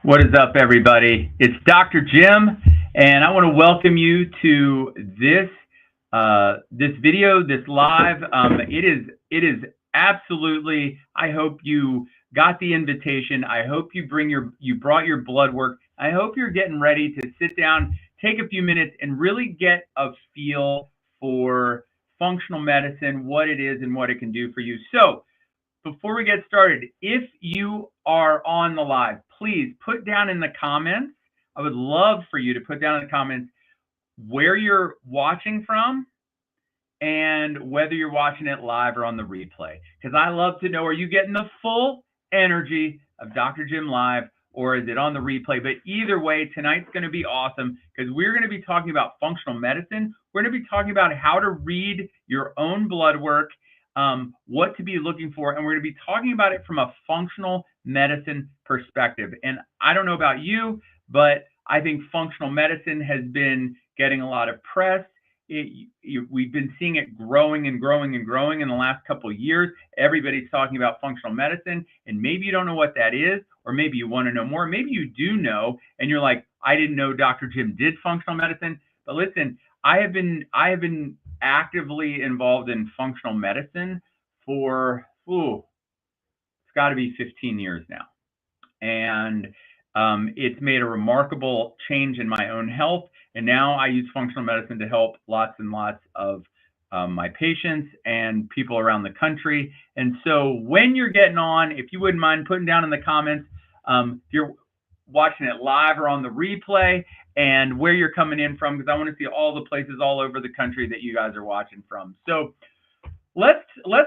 What is up, everybody? It's Dr. Jim, and I want to welcome you to this video, this live. It is absolutely. I hope you got the invitation. I hope you brought your blood work. I hope you're getting ready to sit down, take a few minutes, and really get a feel for functional medicine, what it is, and what it can do for you. So, before we get started, if you are on the live, please put down in the comments. I would love for you to put down in the comments where you're watching from and whether you're watching it live or on the replay. Because I love to know, are you getting the full energy of Dr. Jim Live or is it on the replay? But either way, tonight's going to be awesome because we're going to be talking about functional medicine. We're going to be talking about how to read your own blood work, what to be looking for, and we're going to be talking about it from a functional medicine perspective. And I don't know about you, but I think functional medicine has been getting a lot of press. We've been seeing it growing and growing and growing in the last couple of years. Everybody's talking about functional medicine, and maybe you don't know what that is, or maybe you want to know more. Maybe you do know, and you're like, I didn't know Dr. Jim did functional medicine. But listen, I have been actively involved in functional medicine for, it's got to be 15 years now. And it's made a remarkable change in my own health. And now I use functional medicine to help lots and lots of my patients and people around the country. And so when you're getting on, if you wouldn't mind putting down in the comments, if you're watching it live or on the replay, and where you're coming in from, because I want to see all the places all over the country that you guys are watching from. So let's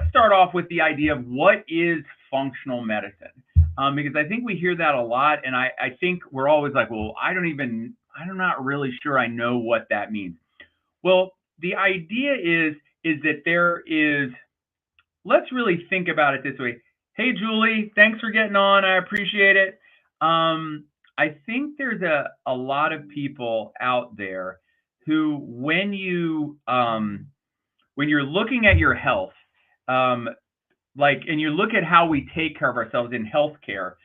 start off with the idea of what is functional medicine, because I think we hear that a lot, and I think we're always like, well, I'm not really sure I know what that means. Well, the idea is that there is, let's really think about it this way. Hey, Julie, thanks for getting on. I appreciate it. I think there's a lot of people out there who, when you're looking at your health, and you look at how we take care of ourselves in healthcare,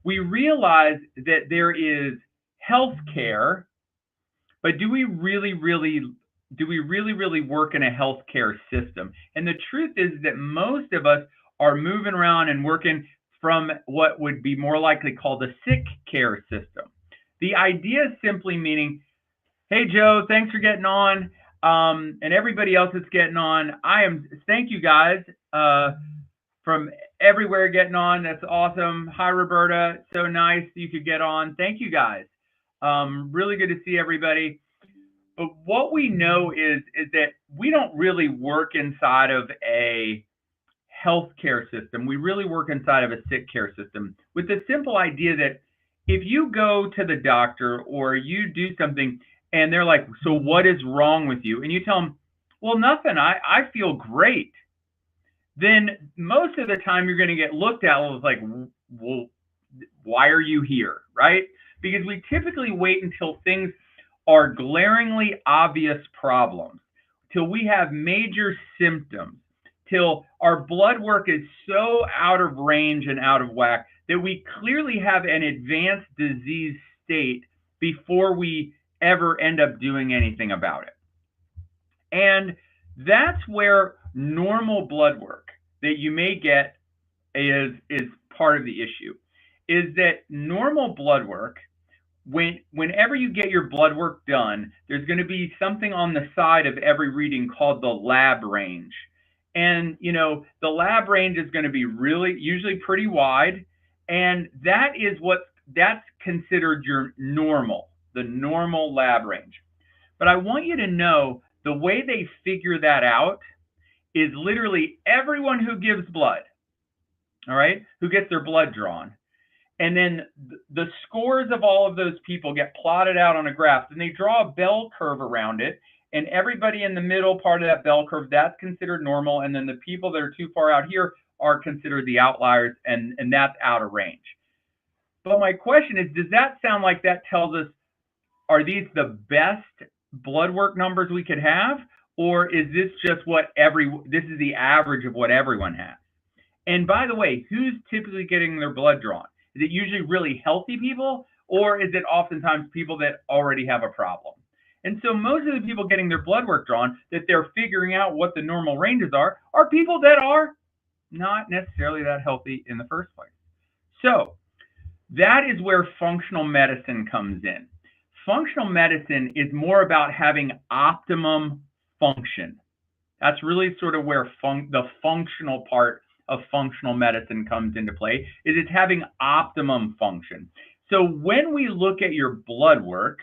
we realize that there is healthcare, but do we really work in a healthcare system? And the truth is that most of us are moving around and working from what would be more likely called a sick care system. The idea is simply meaning, hey, Joe, thanks for getting on. And everybody else that's getting on, thank you guys from everywhere getting on. That's awesome. Hi, Roberta. So nice you could get on. Thank you guys. Really good to see everybody. But what we know is that we don't really work inside of a healthcare system. We really work inside of a sick care system with the simple idea that if you go to the doctor or you do something and they're like, so what is wrong with you? And you tell them, well, nothing, I feel great. Then most of the time you're going to get looked at like, well, why are you here, right? Because we typically wait until things are glaringly obvious problems, till we have major symptoms, till our blood work is so out of range and out of whack that we clearly have an advanced disease state before we ever end up doing anything about it. And that's where normal blood work that you may get is part of the issue, is that normal blood work, whenever you get your blood work done, there's going to be something on the side of every reading called the lab range. And, the lab range is going to be usually pretty wide. And that's considered your normal, the normal lab range. But I want you to know the way they figure that out is literally everyone who gives blood, all right, who gets their blood drawn. And then the scores of all of those people get plotted out on a graph, and they draw a bell curve around it. And everybody in the middle part of that bell curve, that's considered normal. And then the people that are too far out here are considered the outliers, and that's out of range. But my question is, does that sound like that tells us, are these the best blood work numbers we could have? Or is this just this is the average of what everyone has? And by the way, who's typically getting their blood drawn? Is it usually really healthy people, or is it oftentimes people that already have a problem? And so most of the people getting their blood work drawn that they're figuring out what the normal ranges are people that are not necessarily that healthy in the first place. So that is where functional medicine comes in. Functional medicine is more about having optimum function. That's really sort of where the functional part of functional medicine comes into play, is it's having optimum function. So when we look at your blood work,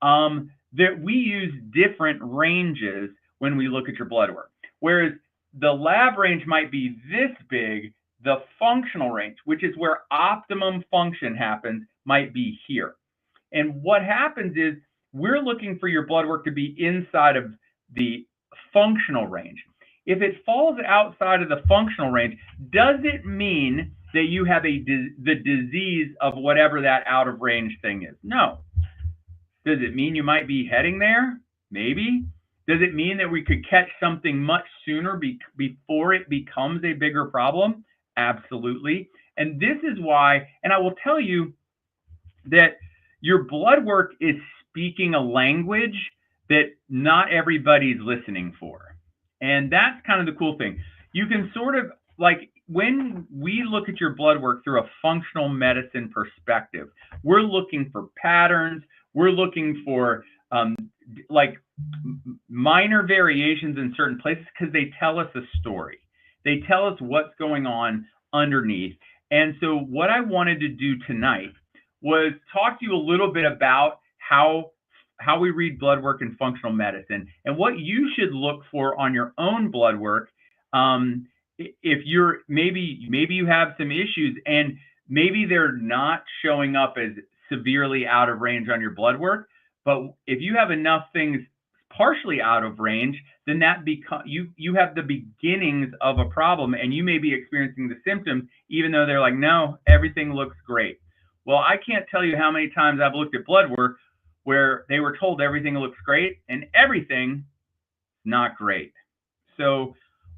that we use different ranges when we look at your blood work. Whereas the lab range might be this big, the functional range, which is where optimum function happens, might be here. And what happens is we're looking for your blood work to be inside of the functional range. If it falls outside of the functional range, does it mean that you have the disease of whatever that out of range thing is? No. Does it mean you might be heading there? Maybe. Does it mean that we could catch something much sooner before it becomes a bigger problem? Absolutely. And this is why, and I will tell you that your blood work is speaking a language that not everybody's listening for. And that's kind of the cool thing. You can sort of, like, when we look at your blood work through a functional medicine perspective, we're looking for patterns. We're looking for like minor variations in certain places because they tell us a story. They tell us what's going on underneath. And so what I wanted to do tonight was talk to you a little bit about how we read blood work in functional medicine and what you should look for on your own blood work. If you're maybe you have some issues and maybe they're not showing up as severely out of range on your blood work, but if you have enough things partially out of range, then that you have the beginnings of a problem, and you may be experiencing the symptoms even though they're like, no, everything looks great. Well, I can't tell you how many times I've looked at blood work where they were told everything looks great and everything not great. So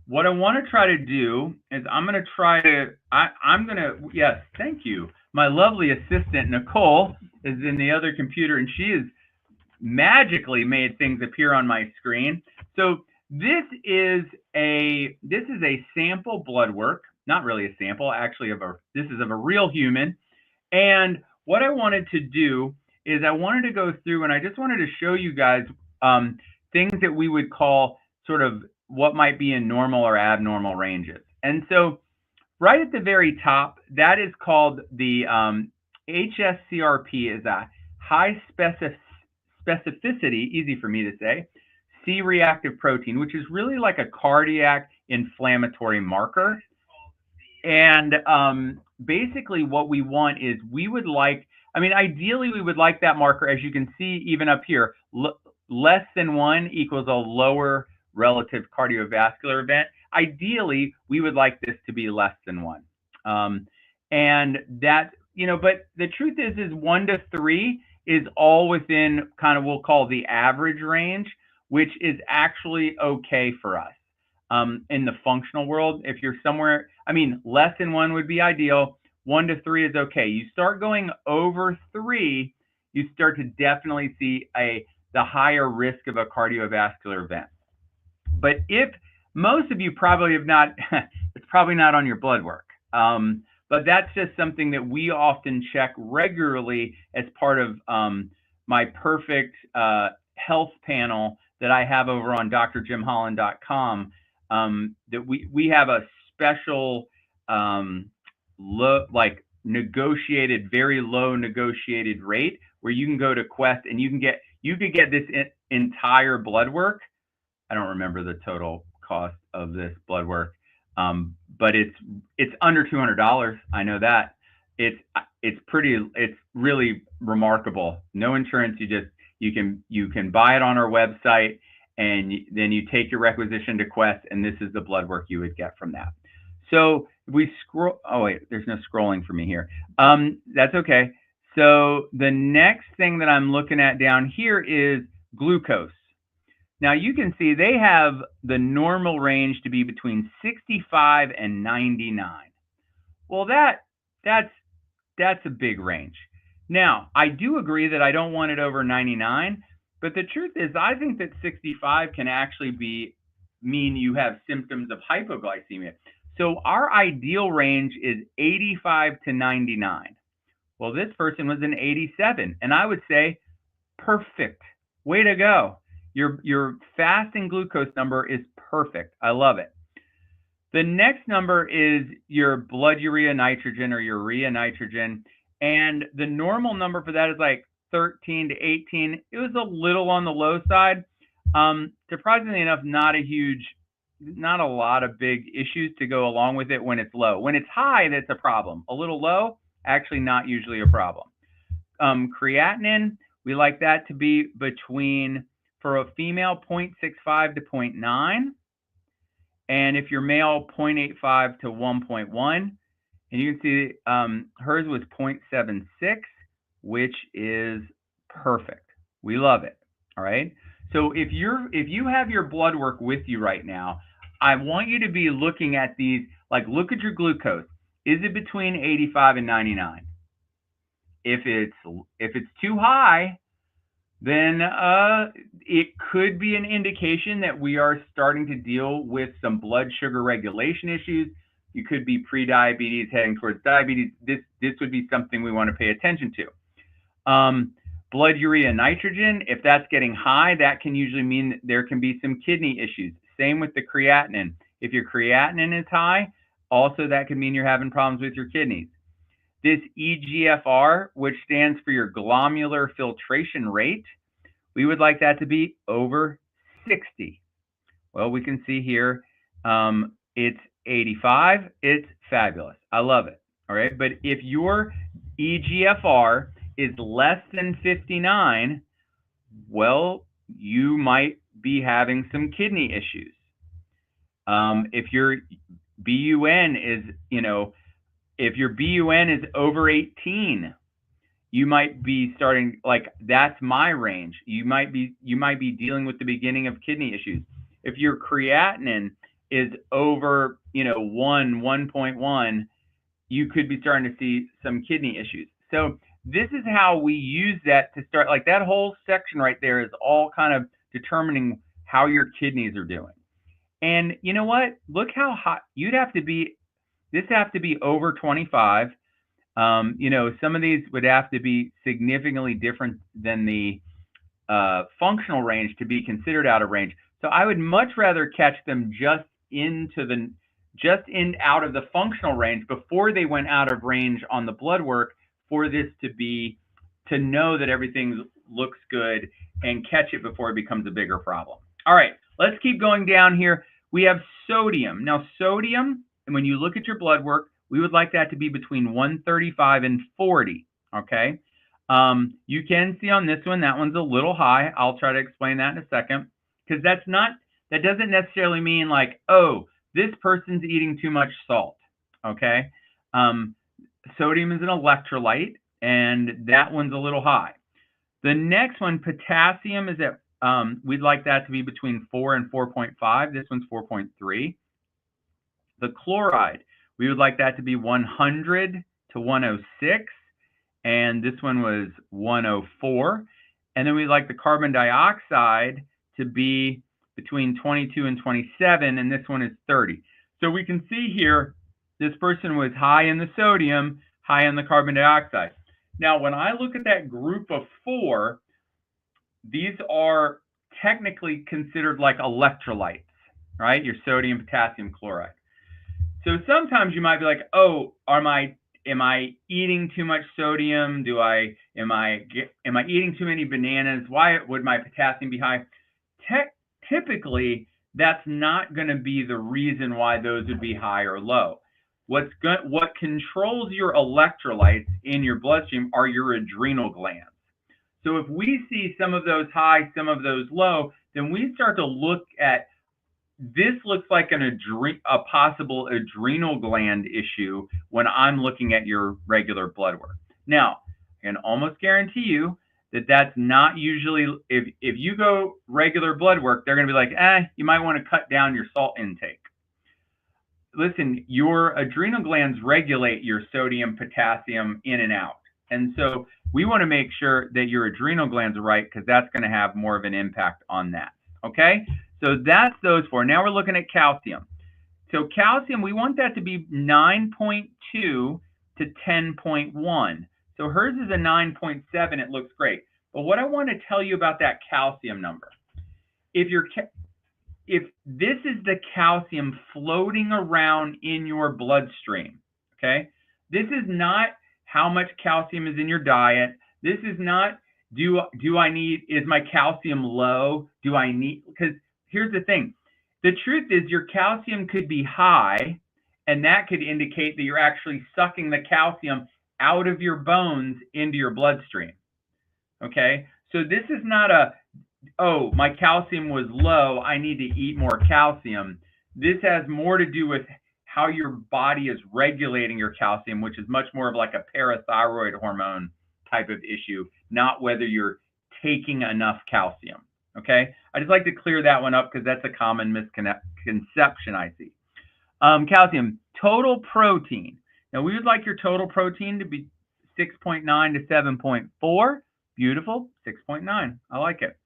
what I want to try to do is yes, thank you. My lovely assistant, Nicole, is in the other computer, and she has magically made things appear on my screen. So this is a sample blood work, not really a sample, actually this is of a real human. And what I wanted to do is I wanted to go through and I just wanted to show you guys things that we would call sort of what might be in normal or abnormal ranges. And so right at the very top, that is called the HSCRP, is a high specificity, easy for me to say, C-reactive protein, which is really like a cardiac inflammatory marker. And basically what we want is ideally we would like that marker, as you can see even up here, less than 1 equals a lower relative cardiovascular event. Ideally, we would like this to be less than 1. And that, but the truth is 1 to 3 is all within kind of, we'll call the average range, which is actually okay for us. In the functional world, if you're somewhere, less than 1 would be ideal. 1 to 3 is okay. You start going over 3, you start to definitely see the higher risk of a cardiovascular event. But if most of you probably have not, it's probably not on your blood work. But that's just something that we often check regularly as part of my perfect health panel that I have over on drjimholland.com. That we have a special negotiated, very low negotiated rate where you can go to Quest and you could get this entire blood work. I don't remember the total cost of this blood work, but it's under $200. I know that. It's really remarkable. No insurance. You can buy it on our website, and then you take your requisition to Quest, and this is the blood work you would get from that. So we scroll. Oh wait, there's no scrolling for me here. That's okay. So the next thing that I'm looking at down here is glucose. Now you can see they have the normal range to be between 65 and 99. Well, that's a big range. Now, I do agree that I don't want it over 99, but the truth is I think that 65 can actually mean you have symptoms of hypoglycemia. So our ideal range is 85 to 99. Well, this person was an 87, and I would say perfect. Way to go. Your fasting glucose number is perfect. I love it. The next number is your blood urea nitrogen or urea nitrogen. And the normal number for that is like 13 to 18. It was a little on the low side. Surprisingly enough, not a lot of big issues to go along with it when it's low. When it's high, that's a problem. A little low, actually not usually a problem. Creatinine, we like that to be between, for a female, 0.65 to 0.9. And if you're male, 0.85 to 1.1. And you can see hers was 0.76, which is perfect. We love it. All right. So if you have your blood work with you right now, I want you to be looking at these, like look at your glucose. Is it between 85 and 99? If it's too high, then it could be an indication that we are starting to deal with some blood sugar regulation issues. You could be pre-diabetes heading towards diabetes. This would be something we want to pay attention to. Blood urea nitrogen, if that's getting high, that can usually mean that there can be some kidney issues. Same with the creatinine. If your creatinine is high, also that could mean you're having problems with your kidneys. This eGFR, which stands for your glomerular filtration rate, we would like that to be over 60. Well, we can see here it's 85. It's fabulous. I love it. All right. But if your eGFR is less than 59, well, you might be having some kidney issues. If your BUN is, if your BUN is over 18, you might be starting, like, that's my range. You might be dealing with the beginning of kidney issues. If your creatinine is over, 1.1, you could be starting to see some kidney issues. So this is how we use that to start, like that whole section right there is all kind of determining how your kidneys are doing. And you know what? Look how hot this have to be over 25. Some of these would have to be significantly different than the functional range to be considered out of range. So I would much rather catch them just out of the functional range before they went out of range on the blood work, for this to know that everything looks good and catch it before it becomes a bigger problem. All right, let's keep going down here. We have sodium. Now sodium, and when you look at your blood work, we would like that to be between 135 and 40, okay? You can see on this one, that one's a little high. I'll try to explain that in a second, because that doesn't necessarily mean like, oh, this person's eating too much salt, okay? Sodium is an electrolyte, and that one's a little high. The next one, potassium, is at, we'd like that to be between 4 and 4.5. This one's 4.3. The chloride, we would like that to be 100 to 106, and this one was 104. And then we'd like the carbon dioxide to be between 22 and 27, and this one is 30. So we can see here, this person was high in the sodium, high in the carbon dioxide. Now, when I look at that group of 4, these are technically considered like electrolytes, right? Your sodium, potassium, chloride. So sometimes you might be like, oh, am I eating too much sodium? Am I eating too many bananas? Why would my potassium be high? Typically, that's not going to be the reason why those would be high or low. What controls your electrolytes in your bloodstream are your adrenal glands. So if we see some of those high, some of those low, then we start to look at, this looks like a possible adrenal gland issue when I'm looking at your regular blood work. Now, I can almost guarantee you that that's not usually, if you go regular blood work, they're going to be like, you might want to cut down your salt intake. Listen, your adrenal glands regulate your sodium, potassium in and out, And so we want to make sure that your adrenal glands are right because that's going to have more of an impact on that. Okay, so that's those four. Now we're looking at calcium. So calcium, we want that to be 9.2 to 10.1. So hers is a 9.7. It looks great. But what I want to tell you about that calcium number, if this is the calcium floating around in your bloodstream, okay? This is not how much calcium is in your diet. This is not is my calcium low? Because here's the thing. The truth is your calcium could be high, and that could indicate that you're actually sucking the calcium out of your bones into your bloodstream. Okay? So this is not oh, my calcium was low, I need to eat more calcium. This has more to do with how your body is regulating your calcium, which is much more of like a parathyroid hormone type of issue, not whether you're taking enough calcium. Okay, I just like to clear that one up because that's a common misconception I see. Calcium, total protein. Now we would like your total protein to be 6.9 to 7.4. Beautiful, 6.9. I like it.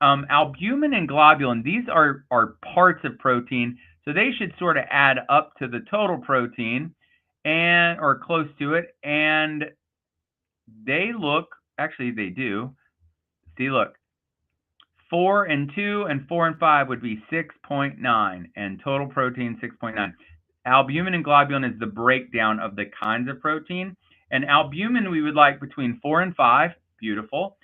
Albumin and globulin, these are parts of protein, so they should sort of add up to the total protein or close to it, and they do. See, look, 4 and 2 and 4 and 5 would be 6.9, and total protein 6.9. Albumin and globulin is the breakdown of the kinds of protein, and albumin we would like between 4 and 5, beautiful,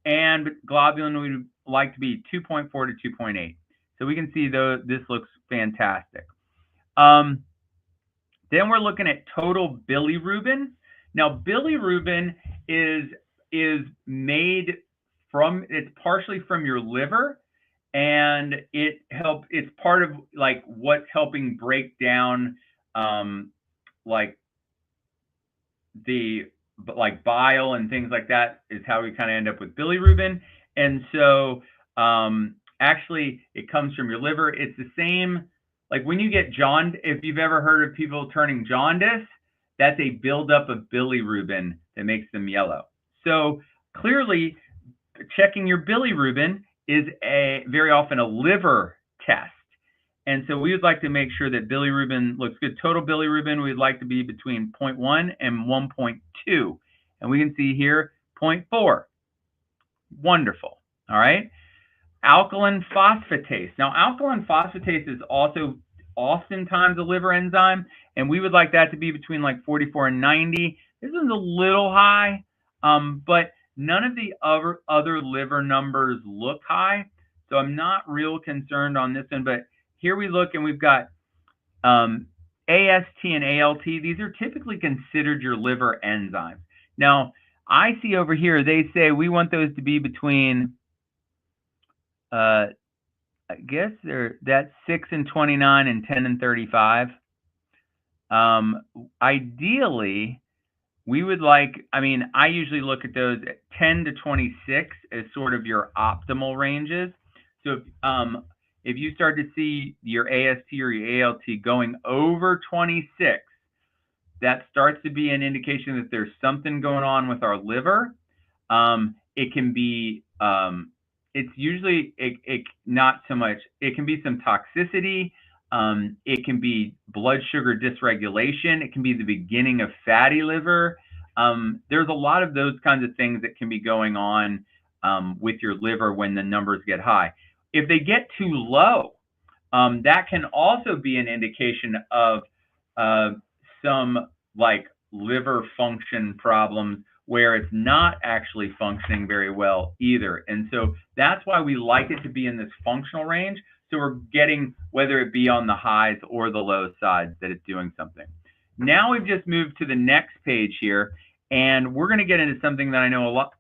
and globulin we would like to be 2.4 to 2.8. So we can see this looks fantastic. Then we're looking at total bilirubin. Now bilirubin is made from, it's partially from your liver, and it's part of like what's helping break down like bile and things like that is how we kind of end up with bilirubin. And so actually it comes from your liver. It's the same, like when you get jaundice, if you've ever heard of people turning jaundice, that's a buildup of bilirubin that makes them yellow. So clearly checking your bilirubin is very often a liver test. And so we would like to make sure that bilirubin looks good. Total bilirubin, we'd like to be between 0.1 and 1.2. And we can see here 0.4. Wonderful. All right. Alkaline phosphatase. Now, alkaline phosphatase is also oftentimes a liver enzyme, and we would like that to be between like 44 and 90. This is a little high, but none of the other liver numbers look high. So I'm not real concerned on this one, but here we look and we've got AST and ALT. These are typically considered your liver enzymes. Now, I see over here, they say we want those to be between, I guess that's 6 and 29 and 10 and 35. Ideally, we would like, I usually look at those at 10 to 26 as sort of your optimal ranges. So if you start to see your AST or your ALT going over 26, that starts to be an indication that there's something going on with our liver. It can be, it's usually not so much, it can be some toxicity. It can be blood sugar dysregulation. It can be the beginning of fatty liver. There's a lot of those kinds of things that can be going on with your liver when the numbers get high. If they get too low, that can also be an indication of some like liver function problems where it's not actually functioning very well either. And so that's why we like it to be in this functional range. So we're getting, whether it be on the highs or the low sides, that it's doing something. Now we've just moved to the next page here, and we're going to get into something that I know a lot.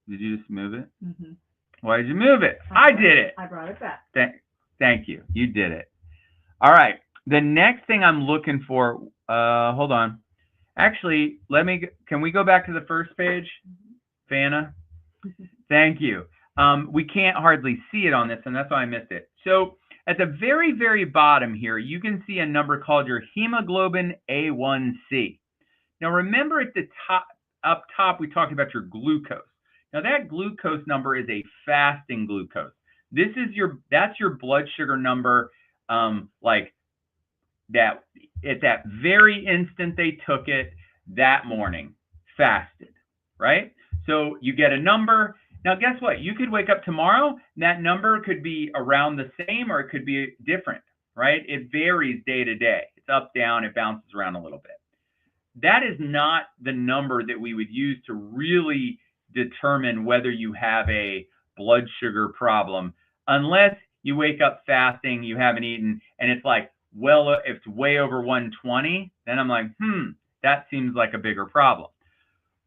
Did you just move it? Mm-hmm. Why did you move it? I did it. I brought it back. Thank you. You did it. All right. The next thing I'm looking for, hold on. Actually, can we go back to the first page, Fana? Thank you. We can't hardly see it on this, and that's why I missed it. So at the very, very bottom here, you can see a number called your hemoglobin A1C. Now remember at the top, up top, we talked about your glucose. Now that glucose number is a fasting glucose. That's your blood sugar number, like that at that very instant they took it that morning, fasted, right? So you get a number. Now guess what? You could wake up tomorrow, and that number could be around the same or it could be different, right? It varies day to day. It's up, down, it bounces around a little bit. That is not the number that we would use to really determine whether you have a blood sugar problem, unless you wake up fasting, you haven't eaten, and it's like, well, if it's way over 120, then I'm like, that seems like a bigger problem.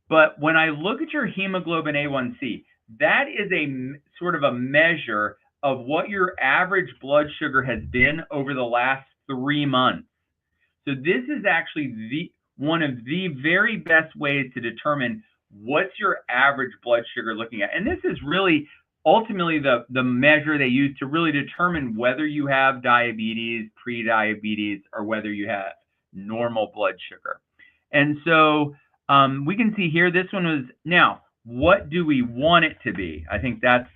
But when I look at your hemoglobin A1C, that is a sort of a measure of what your average blood sugar has been over the last 3 months. So this is actually one of the very best ways to determine what's your average blood sugar looking at. And this is really ultimately the measure they use to really determine whether you have diabetes, pre-diabetes, or whether you have normal blood sugar. And so we can see here, this one was, now, what do we want it to be? I think that's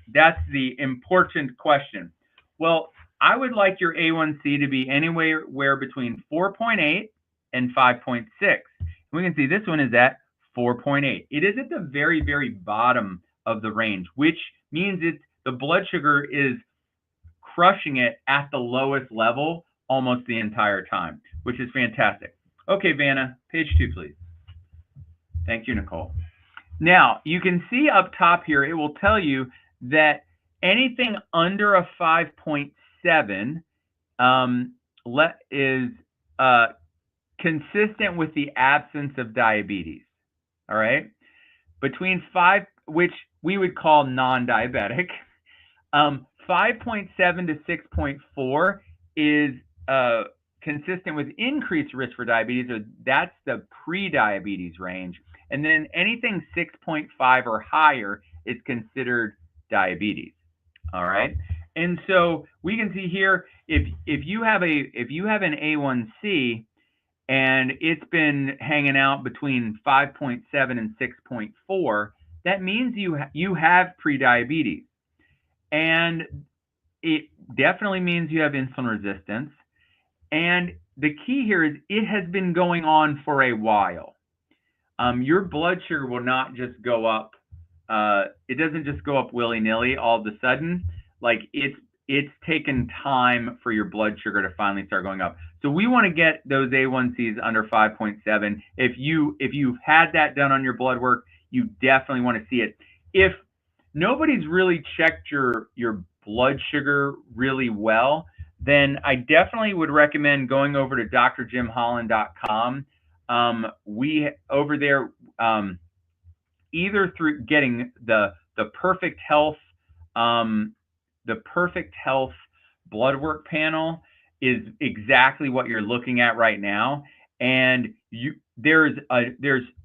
the important question. Well, I would like your A1C to be anywhere between 4.8 and 5.6. We can see this one is at 4.8. It is at the very, very bottom of the range, which means the blood sugar is crushing it at the lowest level almost the entire time, which is fantastic. Okay, Vanna, page 2, please. Thank you, Nicole. Now, you can see up top here, it will tell you that anything under a 5.7 is consistent with the absence of diabetes. All right, between 5, which we would call non-diabetic, 5.7 to 6.4 is consistent with increased risk for diabetes, or that's the pre-diabetes range. And then anything 6.5 or higher is considered diabetes. All right, and so we can see here, if you have an A1C and it's been hanging out between 5.7 and 6.4, that means you have prediabetes. And it definitely means you have insulin resistance. And the key here is it has been going on for a while. Your blood sugar will not just go up. It doesn't just go up willy-nilly all of a sudden. Like it's taken time for your blood sugar to finally start going up. So we want to get those A1Cs under 5.7. If you've had that done on your blood work, you definitely want to see it. If nobody's really checked your blood sugar really well, then I definitely would recommend going over to drjimholland.com. We over there, either through getting the Perfect Health, the Perfect Health blood work panel is exactly what you're looking at right now, and there's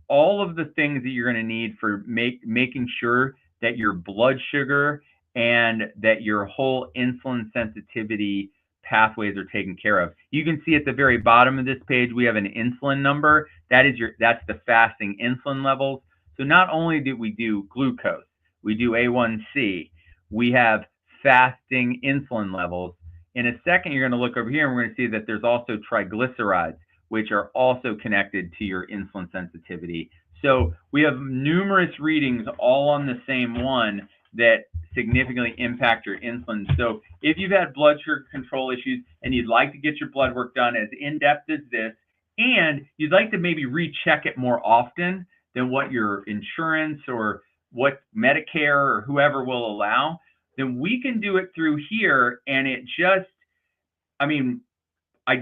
all of the things that you're going to need for making sure that your blood sugar and that your whole insulin sensitivity pathways are taken care of. You can see at the very bottom of this page, we have an insulin number. That's the fasting insulin levels. So not only do we do glucose, we do A1C, we have fasting insulin levels. In a second, you're going to look over here and we're going to see that there's also triglycerides, which are also connected to your insulin sensitivity. So we have numerous readings all on the same one that significantly impact your insulin. So if you've had blood sugar control issues and you'd like to get your blood work done as in-depth as this, and you'd like to maybe recheck it more often than what your insurance or what Medicare or whoever will allow, then we can do it through here. And it just, I mean, I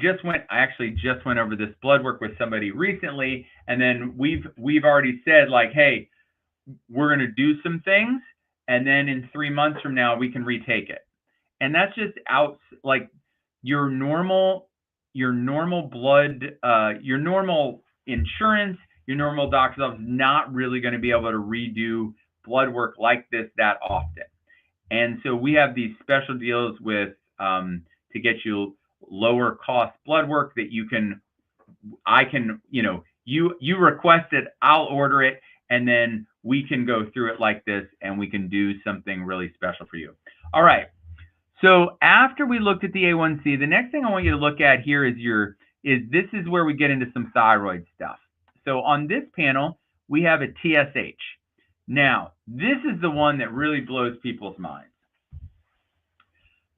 actually just went over this blood work with somebody recently, and then we've already said, like, hey, we're going to do some things, and then in 3 months from now we can retake it. And that's just like your normal blood, your normal insurance, your normal doctor's office is not really going to be able to redo blood work like this that often. And so we have these special deals with to get you lower cost blood work that I can, you request it, I'll order it, and then we can go through it like this, and we can do something really special for you. All right. So after we looked at the A1C, the next thing I want you to look at here is this is where we get into some thyroid stuff. So on this panel, we have a TSH. Now, this is the one that really blows people's minds.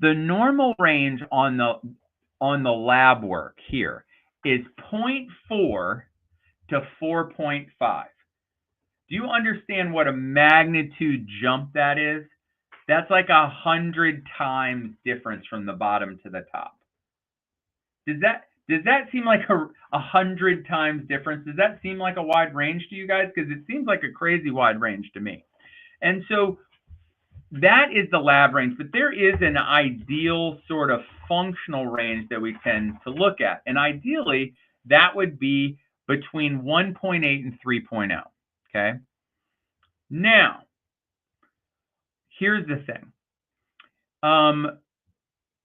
The normal range on the lab work here is 0.4 to 4.5. Do you understand what a magnitude jump that is? That's like 100 times difference from the bottom to the top. Does that seem like 100 times difference? Does that seem like a wide range to you guys? Because it seems like a crazy wide range to me. And so that is the lab range, but there is an ideal sort of functional range that we tend to look at. And ideally, that would be between 1.8 and 3.0. Okay. Now, here's the thing.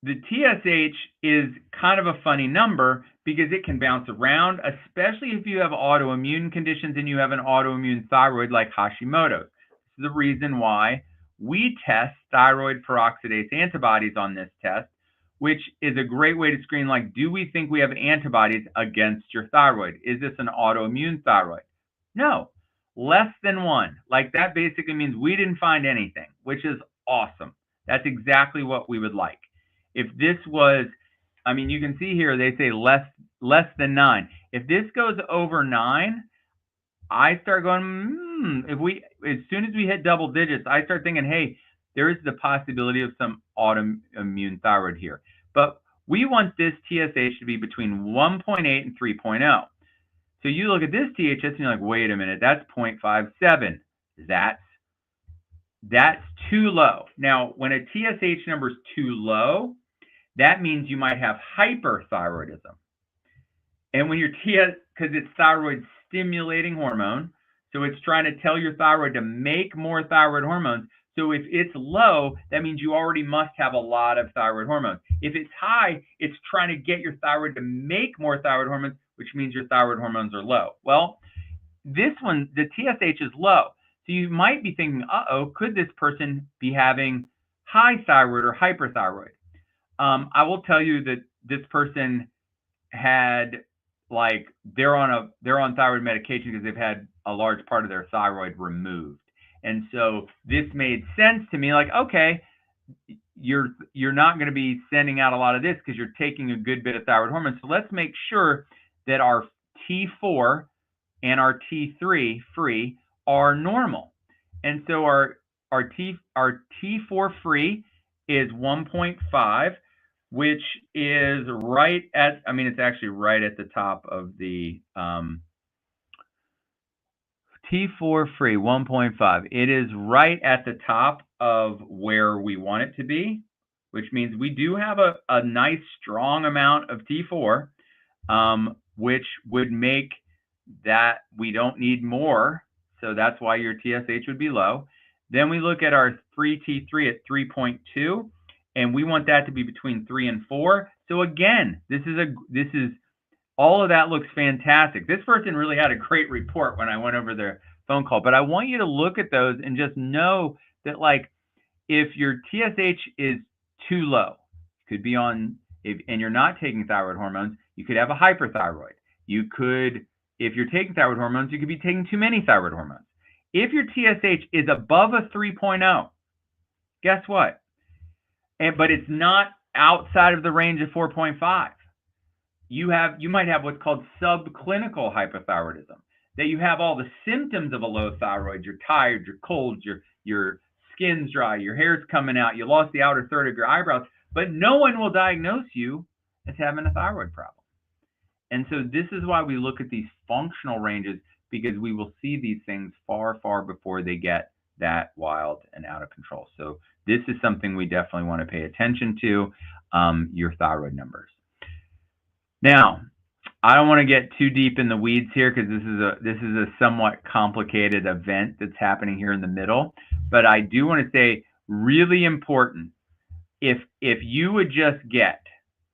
The TSH is kind of a funny number because it can bounce around, especially if you have autoimmune conditions and you have an autoimmune thyroid like Hashimoto's. This is the reason why we test thyroid peroxidase antibodies on this test, which is a great way to screen, like, do we think we have antibodies against your thyroid? Is this an autoimmune thyroid? No, less than 1. Like, that basically means we didn't find anything, which is awesome. That's exactly what we would like. If this was, I mean, you can see here, they say less than 9. If this goes over 9, I start going, as soon as we hit double digits, I start thinking, hey, there is the possibility of some autoimmune thyroid here. But we want this TSH to be between 1.8 and 3.0. So you look at this THS and you're like, wait a minute, that's 0.57. That's too low. Now, when a TSH number is too low, that means you might have hyperthyroidism. And when your because it's thyroid stimulating hormone, so it's trying to tell your thyroid to make more thyroid hormones. So if it's low, that means you already must have a lot of thyroid hormones. If it's high, it's trying to get your thyroid to make more thyroid hormones, which means your thyroid hormones are low. Well, this one, the TSH is low. So you might be thinking, uh-oh, could this person be having high thyroid or hyperthyroid? I will tell you that this person had, like, they're on thyroid medication because they've had a large part of their thyroid removed. And so this made sense to me, like, okay, you're not going to be sending out a lot of this because you're taking a good bit of thyroid hormone. So let's make sure that our T4 and our T3 free are normal. And so our T4 free is 1.5, which is right at, I mean, it's actually right at the top of the T4 free 1.5. It is right at the top of where we want it to be, which means we do have a nice strong amount of T4, which would make that we don't need more. So that's why your TSH would be low. Then we look at our free T3 at 3.2, and we want that to be between 3 and 4. So again, this is all of that looks fantastic. This person really had a great report when I went over their phone call. But I want you to look at those and just know that, like, if your TSH is too low, could be on, and you're not taking thyroid hormones, you could have a hyperthyroid. You could, if you're taking thyroid hormones, you could be taking too many thyroid hormones. If your TSH is above a 3.0, guess what? But it's not outside of the range of 4.5. You might have what's called subclinical hypothyroidism, that you have all the symptoms of a low thyroid. You're tired, you're cold, your skin's dry, your hair's coming out, you lost the outer third of your eyebrows, but no one will diagnose you as having a thyroid problem. And so this is why we look at these functional ranges, because we will see these things far, far before they get that wild and out of control. So this is something we definitely want to pay attention to, your thyroid numbers. Now, I don't want to get too deep in the weeds here because this is a somewhat complicated event that's happening here in the middle. But I do want to say, really important, if you would just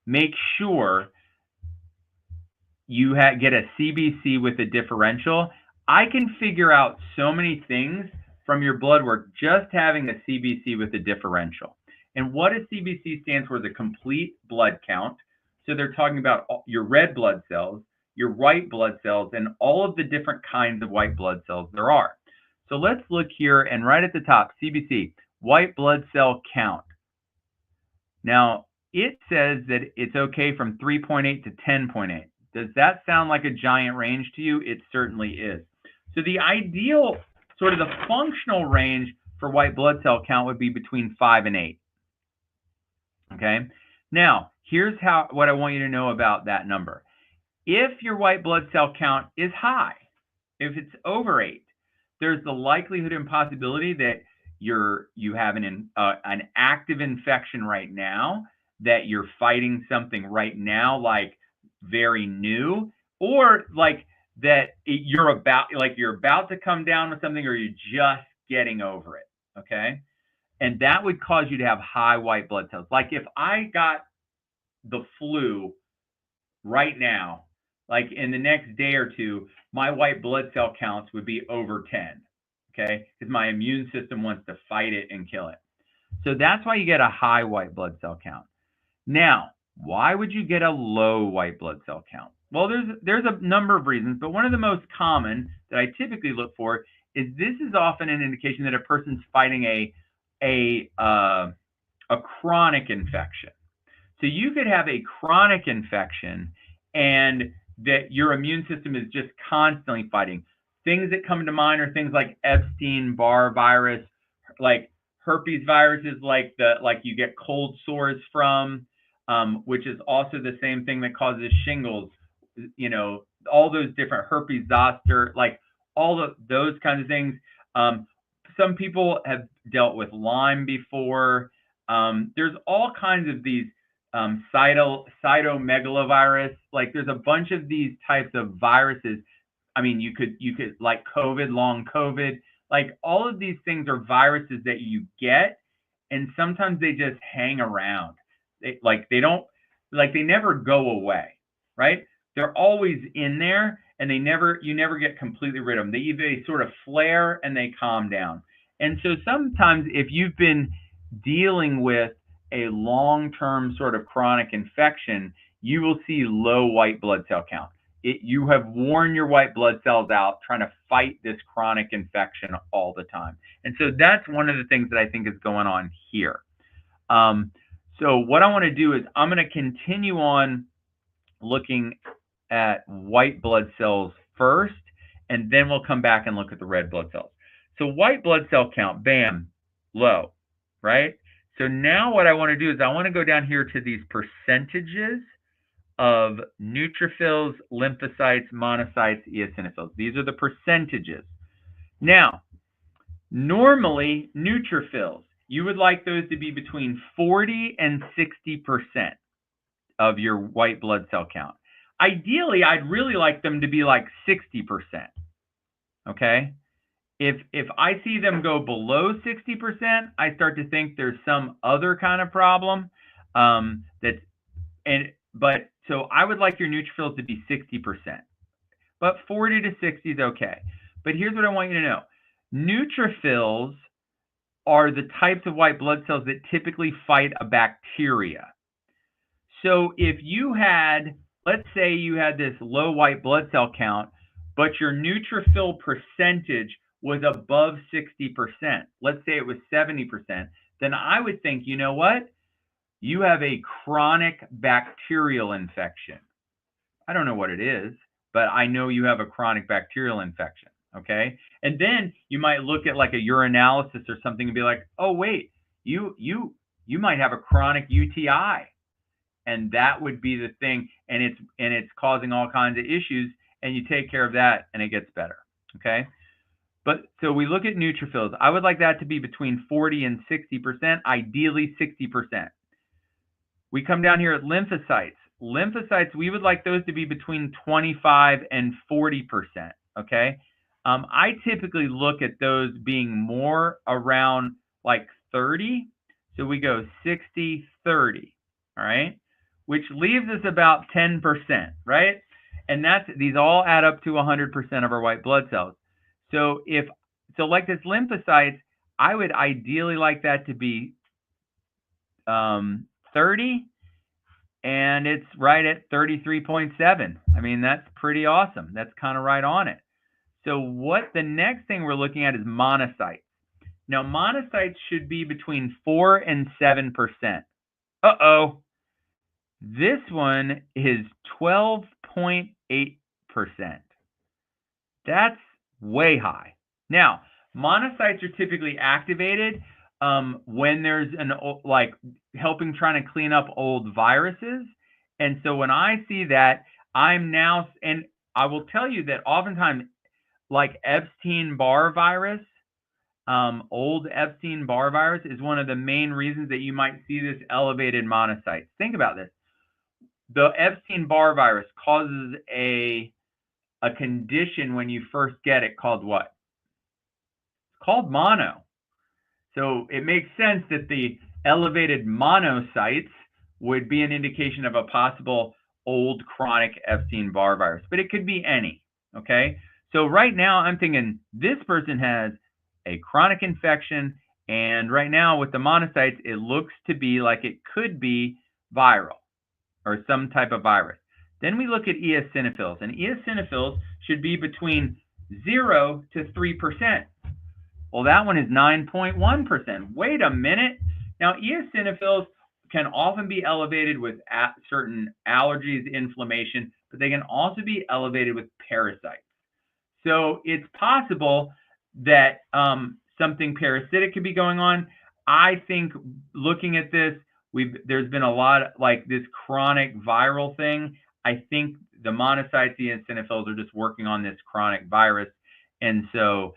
make sure you get a CBC with a differential. I can figure out so many things from your blood work just having a CBC with a differential. And what a CBC stands for is a complete blood count. So they're talking about your red blood cells, your white blood cells, and all of the different kinds of white blood cells there are. So let's look here, and right at the top, CBC, white blood cell count. Now, it says that it's okay from 3.8 to 10.8. Does that sound like a giant range to you? It certainly is. So the ideal, sort of the functional range for white blood cell count would be between 5 and 8. Okay? Now, here's what I want you to know about that number. If your white blood cell count is high, if it's over 8, there's the likelihood and possibility that you have an active infection right now, that you're fighting something right now, like very new, or like that you're about to come down with something, or you're just getting over it. Okay, and that would cause you to have high white blood cells. Like if I got the flu right now, like in the next day or two, my white blood cell counts would be over 10. Okay, because my immune system wants to fight it and kill it. So that's why you get a high white blood cell count. Now, why would you get a low white blood cell count? Well, there's a number of reasons, but one of the most common that I typically look for is this is often an indication that a person's fighting a chronic infection. So you could have a chronic infection and that your immune system is just constantly fighting. Things that come to mind are things like Epstein-Barr virus, like herpes viruses, like you get cold sores from, which is also the same thing that causes shingles. You know, all those different herpes zoster, like all of those kinds of things. Some people have dealt with Lyme before. There's all kinds of these cytomegalovirus. Like there's a bunch of these types of viruses. I mean, you could like COVID, long COVID, like all of these things are viruses that you get, and sometimes they just hang around. They never go away, right? They're always in there, and you never get completely rid of them. They sort of flare and they calm down. And so sometimes if you've been dealing with a long-term sort of chronic infection, you will see low white blood cell count. You have worn your white blood cells out trying to fight this chronic infection all the time. And so that's one of the things that I think is going on here. So what I want to do is I'm going to continue on looking at white blood cells first, and then we'll come back and look at the red blood cells. So white blood cell count, bam, low, right? So now what I want to do is I want to go down here to these percentages of neutrophils, lymphocytes, monocytes, eosinophils. These are the percentages. Now, normally neutrophils, you would like those to be between 40 and 60% of your white blood cell count. Ideally, I'd really like them to be like 60%. Okay? If I see them go below 60%, I start to think there's some other kind of problem. So I would like your neutrophils to be 60%, but 40 to 60 is okay. But here's what I want you to know. Neutrophils are the types of white blood cells that typically fight a bacteria. So if you had, let's say you had this low white blood cell count, but your neutrophil percentage was above 60%, let's say it was 70%, then I would think, you know what? You have a chronic bacterial infection. I don't know what it is, but I know you have a chronic bacterial infection, okay? And then you might look at like a urinalysis or something and be like, oh, wait, you might have a chronic UTI. And that would be the thing, and it's causing all kinds of issues, and you take care of that and it gets better, okay? But so we look at neutrophils. I would like that to be between 40 and 60%, ideally 60%. We come down here at lymphocytes. Lymphocytes, we would like those to be between 25 and 40%, okay? I typically look at those being more around like 30. So we go 60, 30, all right? Which leaves us about 10%, right? And these all add up to 100% of our white blood cells. So like this lymphocytes, I would ideally like that to be 30, and it's right at 33.7. I mean, that's pretty awesome. That's kind of right on it. So what the next thing we're looking at is monocytes. Now, monocytes should be between 4 and 7%. Uh-oh. This one is 12.8%. That's way high. Now, monocytes are typically activated when there's like helping trying to clean up old viruses. And so when I see that, I'm now, and I will tell you that oftentimes, like Epstein-Barr virus, old Epstein-Barr virus is one of the main reasons that you might see this elevated monocytes. Think about this. The Epstein-Barr virus causes a condition when you first get it called what? It's called mono. So it makes sense that the elevated monocytes would be an indication of a possible old chronic Epstein-Barr virus, but it could be any, okay? So right now I'm thinking this person has a chronic infection, and right now with the monocytes, it looks to be like it could be viral or some type of virus. Then we look at eosinophils, and eosinophils should be between 0 to 3%. Well, that one is 9.1%. Wait a minute. Now, eosinophils can often be elevated with certain allergies, inflammation, but they can also be elevated with parasites. So it's possible that something parasitic could be going on. I think looking at this, there's been a lot of, like this chronic viral thing. I think the monocytes, the eosinophils are just working on this chronic virus. And so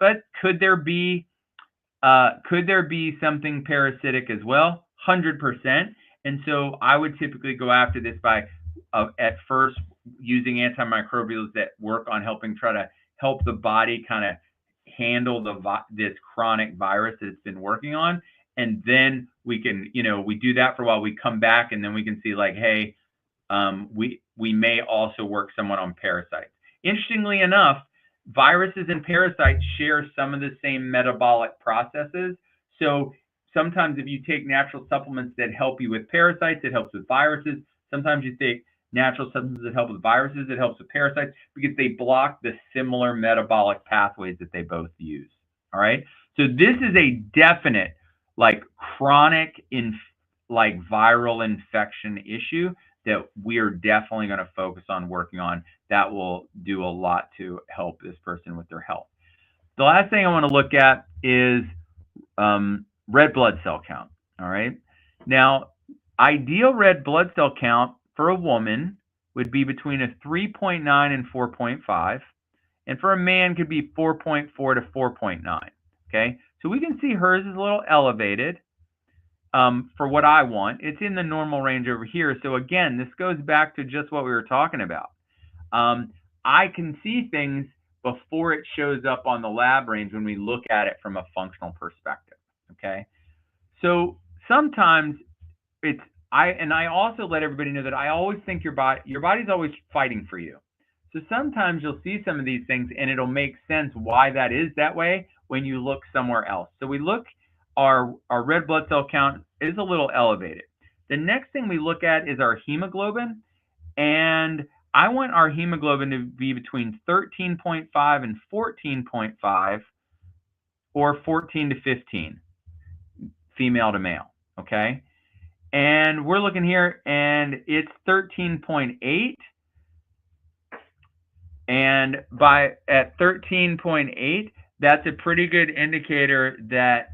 but could there be something parasitic as well? 100%. And so I would typically go after this by at first using antimicrobials that work on try to help the body kind of handle this chronic virus that it's been working on. And then we can, we do that for a while, we come back, and then we can see like, hey, we may also work somewhat on parasites. Interestingly enough, viruses and parasites share some of the same metabolic processes. So sometimes if you take natural supplements that help you with parasites, it helps with viruses. Sometimes you take natural substances that help with viruses, it helps with parasites, because they block the similar metabolic pathways that they both use. All right. So this is a definite like chronic like viral infection issue that we are definitely going to focus on working on. That will do a lot to help this person with their health. The last thing I want to look at is red blood cell count. All right. Now, ideal red blood cell count for a woman would be between a 3.9 and 4.5. And for a man could be 4.4 to 4.9. Okay. So we can see hers is a little elevated. For what I want, it's in the normal range over here. So again, this goes back to just what we were talking about. I can see things before it shows up on the lab range when we look at it from a functional perspective. Okay. So sometimes I also let everybody know that I always think your body's always fighting for you. So sometimes you'll see some of these things and it'll make sense why that is that way when you look somewhere else. So we look, our red blood cell count is a little elevated. The next thing we look at is our hemoglobin, and I want our hemoglobin to be between 13.5 and 14.5, or 14 to 15, female to male, okay? And we're looking here, and it's 13.8, and at 13.8, that's a pretty good indicator that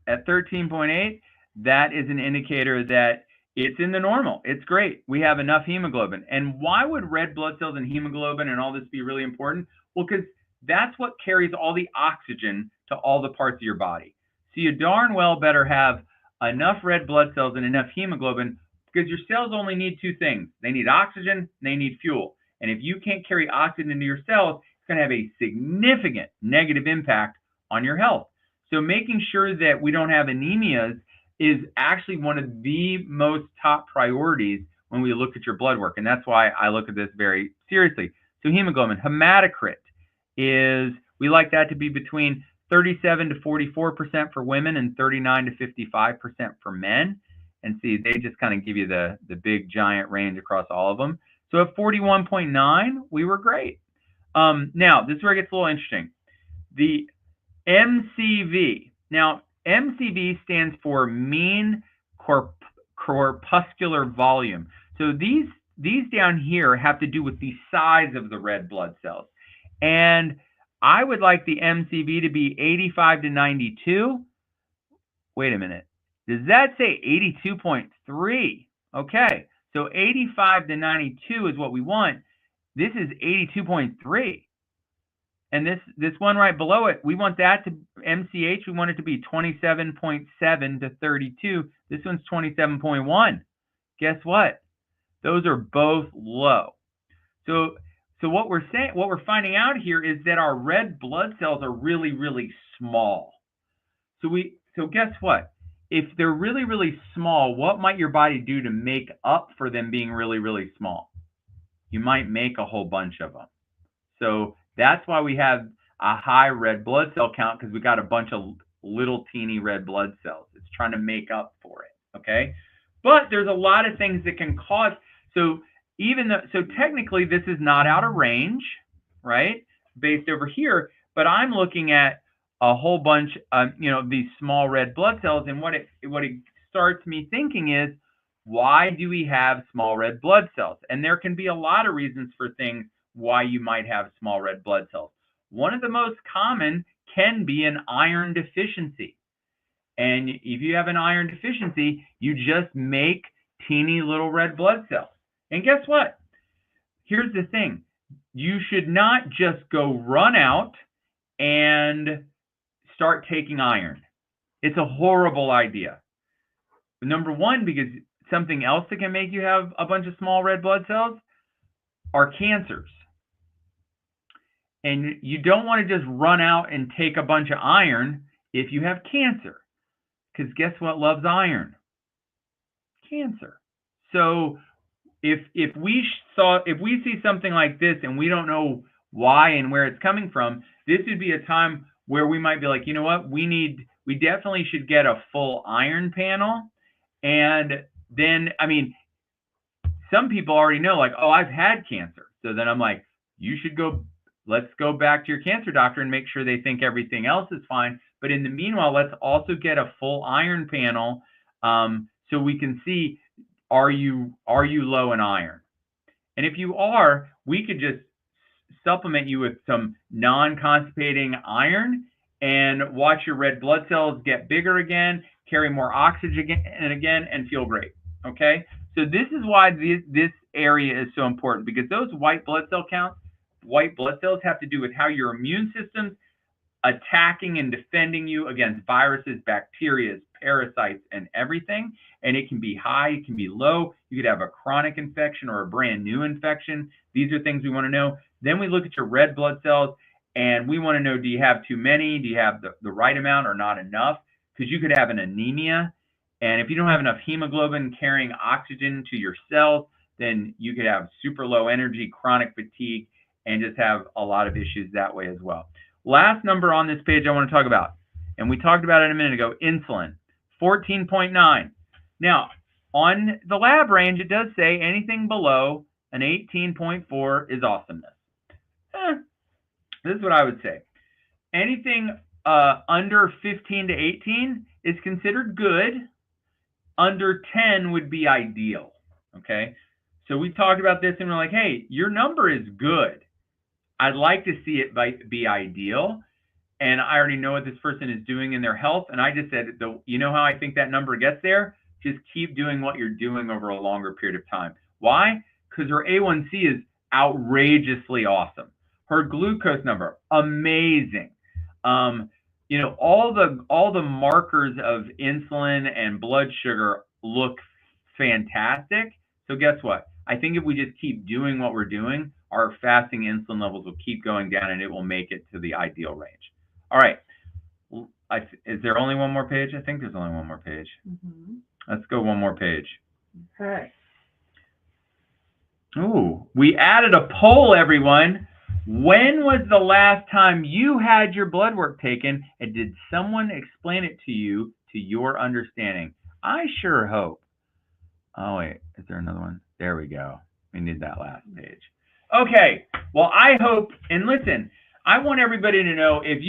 at 13.8, that is an indicator that it's in the normal. It's great. We have enough hemoglobin. And why would red blood cells and hemoglobin and all this be really important? Well, because that's what carries all the oxygen to all the parts of your body. So you darn well better have enough red blood cells and enough hemoglobin, because your cells only need two things. They need oxygen, and they need fuel. And if you can't carry oxygen into your cells, it's going to have a significant negative impact on your health. So making sure that we don't have anemias is actually one of the most top priorities when we look at your blood work. And that's why I look at this very seriously. So hemoglobin, hematocrit is, we like that to be between 37 to 44% for women and 39 to 55% for men. And see, they just kind of give you the big giant range across all of them. So at 41.9, we were great. Now, this is where it gets a little interesting. The MCV. Now, MCV stands for mean corpuscular volume. So these down here have to do with the size of the red blood cells. And I would like the MCV to be 85 to 92. Wait a minute. Does that say 82.3? Okay. So 85 to 92 is what we want. This is 82.3. And this one right below it, we want that to MCH, we want it to be 27.7 to 32. This one's 27.1. Guess what? Those are both low. So what we're saying, what we're finding out here is that our red blood cells are really, really small. So guess what? If they're really, really small, what might your body do to make up for them being really, really small? You might make a whole bunch of them. So that's why we have a high red blood cell count, because we got a bunch of little teeny red blood cells. It's trying to make up for it, okay? But there's a lot of things that can cause, so technically this is not out of range, right? Based over here, but I'm looking at a whole bunch of, these small red blood cells, and what it starts me thinking is, why do we have small red blood cells? And there can be a lot of reasons for things why you might have small red blood cells. One of the most common can be an iron deficiency. And if you have an iron deficiency, you just make teeny little red blood cells. And guess what? Here's the thing. You should not just go run out and start taking iron. It's a horrible idea. Number one, because something else that can make you have a bunch of small red blood cells are cancers. And you don't want to just run out and take a bunch of iron if you have cancer. Because guess what loves iron? Cancer. So if we see something like this and we don't know why and where it's coming from, this would be a time where we might be like, you know what, we definitely should get a full iron panel. And then, I mean, some people already know, like, oh, I've had cancer. So then I'm like, let's go back to your cancer doctor and make sure they think everything else is fine. But in the meanwhile, let's also get a full iron panel, so we can see, are you low in iron? And if you are, we could just supplement you with some non-constipating iron and watch your red blood cells get bigger again, carry more oxygen again, and feel great. Okay? So this is why this area is so important, because those white blood cell counts, white blood cells have to do with how your immune system's attacking and defending you against viruses, bacteria, parasites, and everything. And it can be high, it can be low. You could have a chronic infection or a brand new infection. These are things we want to know. Then we look at your red blood cells, and we want to know, do you have too many? Do you have the right amount or not enough? Because you could have an anemia. And if you don't have enough hemoglobin carrying oxygen to your cells, then you could have super low energy, chronic fatigue, and just have a lot of issues that way as well. Last number on this page I want to talk about, and we talked about it a minute ago, insulin, 14.9. Now, on the lab range, it does say anything below an 18.4 is awesomeness. This is what I would say. Anything under 15 to 18 is considered good. Under 10 would be ideal, okay? So we talked about this, and we're like, hey, your number is good. I'd like to see it be ideal. And I already know what this person is doing in their health. And I just said, you know how I think that number gets there? Just keep doing what you're doing over a longer period of time. Why? Because her A1C is outrageously awesome. Her glucose number, amazing. All the markers of insulin and blood sugar look fantastic. So guess what? I think if we just keep doing what we're doing, our fasting insulin levels will keep going down, and it will make it to the ideal range. All right. Is there only one more page? I think there's only one more page. Mm-hmm. Let's go one more page. Okay. Ooh, we added a poll, everyone. When was the last time you had your blood work taken, and did someone explain it to you to your understanding? I sure hope. Oh, wait, is there another one? There we go. We need that last page. Okay, well, I hope, and listen, I want everybody to know if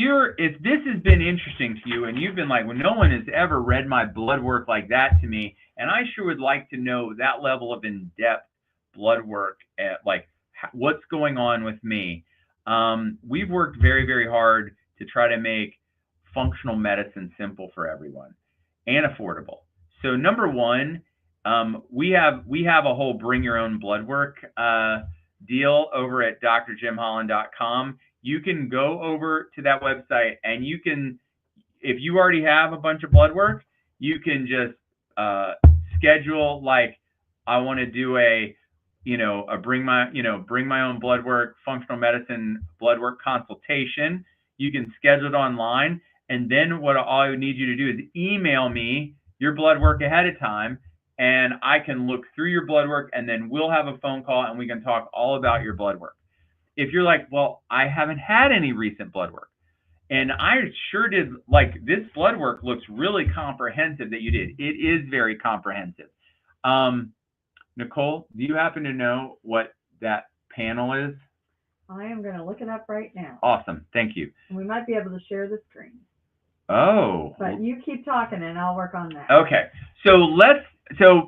this has been interesting to you and you've been like, well, no one has ever read my blood work like that to me, and I sure would like to know that level of in-depth blood work, like what's going on with me. We've worked very, very hard to try to make functional medicine simple for everyone and affordable. So number one, we have a whole bring your own blood work deal over at drjimholland.com. You can go over to that website and you can, if you already have a bunch of blood work, you can just schedule, like, I want to do a bring my own blood work, functional medicine blood work consultation. You can schedule it online, and then what all I would need you to do is email me your blood work ahead of time, and I can look through your blood work, and then we'll have a phone call and we can talk all about your blood work. If you're like, well, I haven't had any recent blood work, and I sure did, like, this blood work looks really comprehensive that you did. It is very comprehensive. Nicole, do you happen to know what that panel is? I am going to look it up right now. Awesome. Thank you. And we might be able to share the screen. Oh. But you keep talking and I'll work on that. Okay. So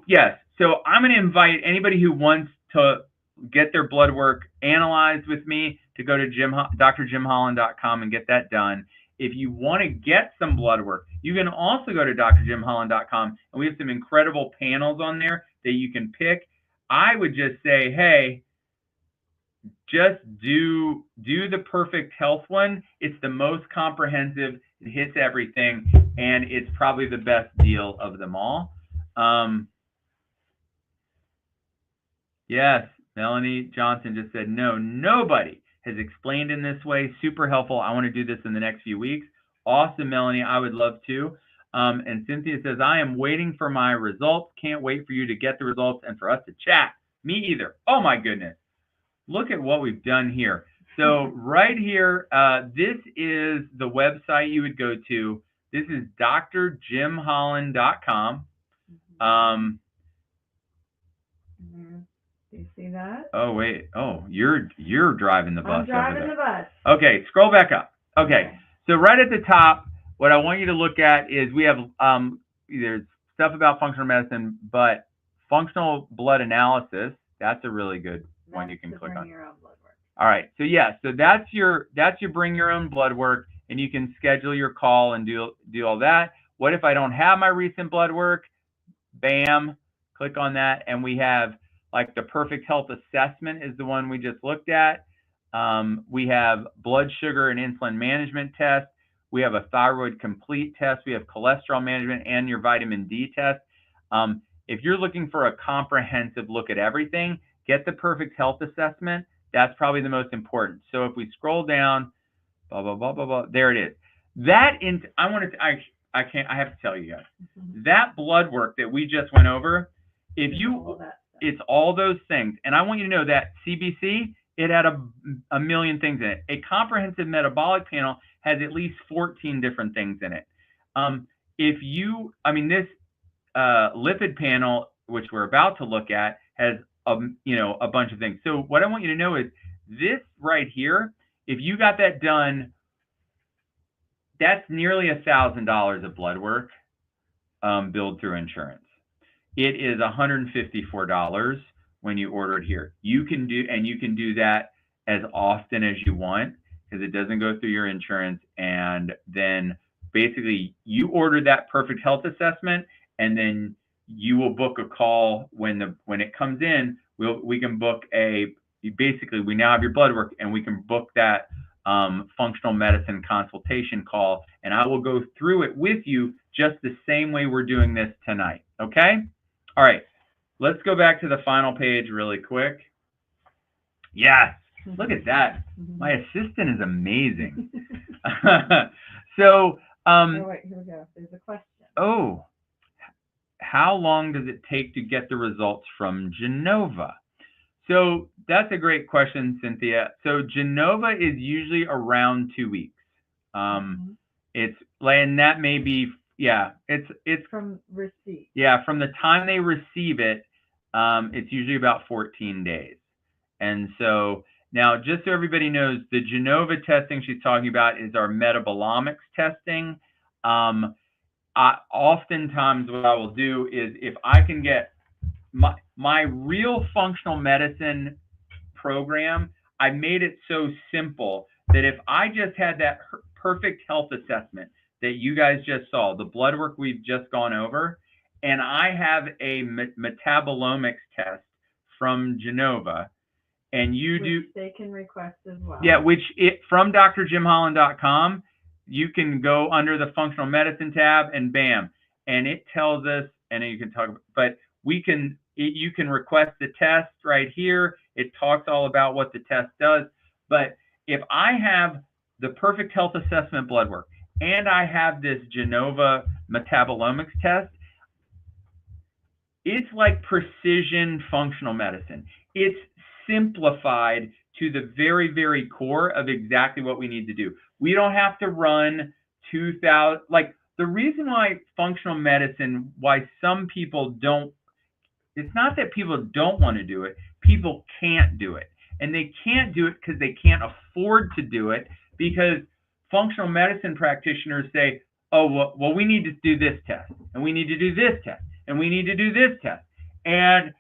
yes. So I'm going to invite anybody who wants to get their blood work analyzed with me to go to drjimholland.com and get that done. If you want to get some blood work, you can also go to drjimholland.com, and we have some incredible panels on there that you can pick. I would just say, hey, just do the Perfect Health one. It's the most comprehensive. It hits everything, and it's probably the best deal of them all. Yes, Melanie Johnson just said, no, nobody has explained in this way. Super helpful. I want to do this in the next few weeks. Awesome, Melanie. I would love to. And Cynthia says, I am waiting for my results. Can't wait for you to get the results and for us to chat. Me either. Oh, my goodness. Look at what we've done here. So right here, this is the website you would go to. This is drjimholland.com. Do you see that? Oh, wait. Oh, you're driving the bus. I'm driving the bus. Okay, scroll back up. Okay, so right at the top, what I want you to look at is we have there's stuff about functional medicine, but functional blood analysis, that's a really good one you can click on. Your own blood work. All right, so yeah, so that's your bring your own blood work, and you can schedule your call and do all that. What if I don't have my recent blood work? Bam, click on that, and we have, like, the Perfect Health Assessment is the one we just looked at. We have blood sugar and insulin management test. We have a thyroid complete test. We have cholesterol management and your vitamin D test. If you're looking for a comprehensive look at everything, get the Perfect Health Assessment. That's probably the most important. So if we scroll down, blah, blah, blah, blah, blah, there it is. I have to tell you guys, that blood work that we just went over, it's all those things. And I want you to know that CBC, it had a million things in it. A comprehensive metabolic panel has at least 14 different things in it. This lipid panel, which we're about to look at, has a bunch of things. So what I want you to know is this right here, if you got that done, that's nearly $1,000 of blood work billed through insurance. It is $154 when you order it here. You can do that as often as you want because it doesn't go through your insurance. And then basically you order that Perfect Health Assessment, and then you will book a call when it comes in. We can book we now have your blood work, and we can book that functional medicine consultation call, and I will go through it with you just the same way we're doing this tonight. Okay? All right, let's go back to the final page really quick. Yes, look at that. My assistant is amazing. So Oh, wait, here we go. There's a question. Oh, how long does it take to get the results from Genova? So that's a great question, Cynthia. So Genova is usually around 2 weeks. It's and that may be, yeah, it's from receipt. Yeah, from the time they receive it, it's usually about 14 days. And so now, just so everybody knows, the Genova testing she's talking about is our metabolomics testing. Oftentimes what I will do is, if I can get my real functional medicine program, I made it so simple that if I just had that perfect health assessment that you guys just saw, the blood work we've just gone over, and I have a metabolomics test from Genova, and you do, they can request as well. Yeah, from drjimholland.com, you can go under the functional medicine tab, and bam, and it tells us, and then you can talk, but you can request the test right here. It talks all about what the test does. But if I have the perfect health assessment blood work and I have this Genova metabolomics test, it's like precision functional medicine. It's simplified to the very, very core of exactly what we need to do. We don't have to run 2,000. Like, the reason why functional medicine, why some people don't, it's not that people don't want to do it, people can't do it. And they can't do it because they can't afford to do it, because functional medicine practitioners say, oh, well, we need to do this test, and we need to do this test, and we need to do this test. And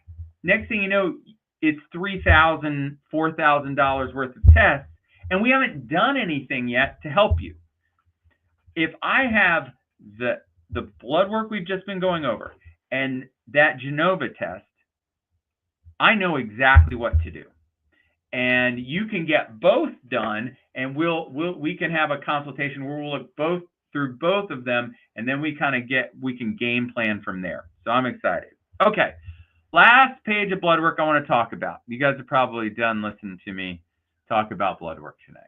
next thing you know, it's $3,000, $4,000 worth of tests, and we haven't done anything yet to help you. If I have the blood work we've just been going over and that Genova test, I know exactly what to do. And you can get both done, and we can have a consultation where we'll look through both of them, and then we can game plan from there. So I'm excited. Okay, last page of blood work I want to talk about. You guys are probably done listening to me talk about blood work today.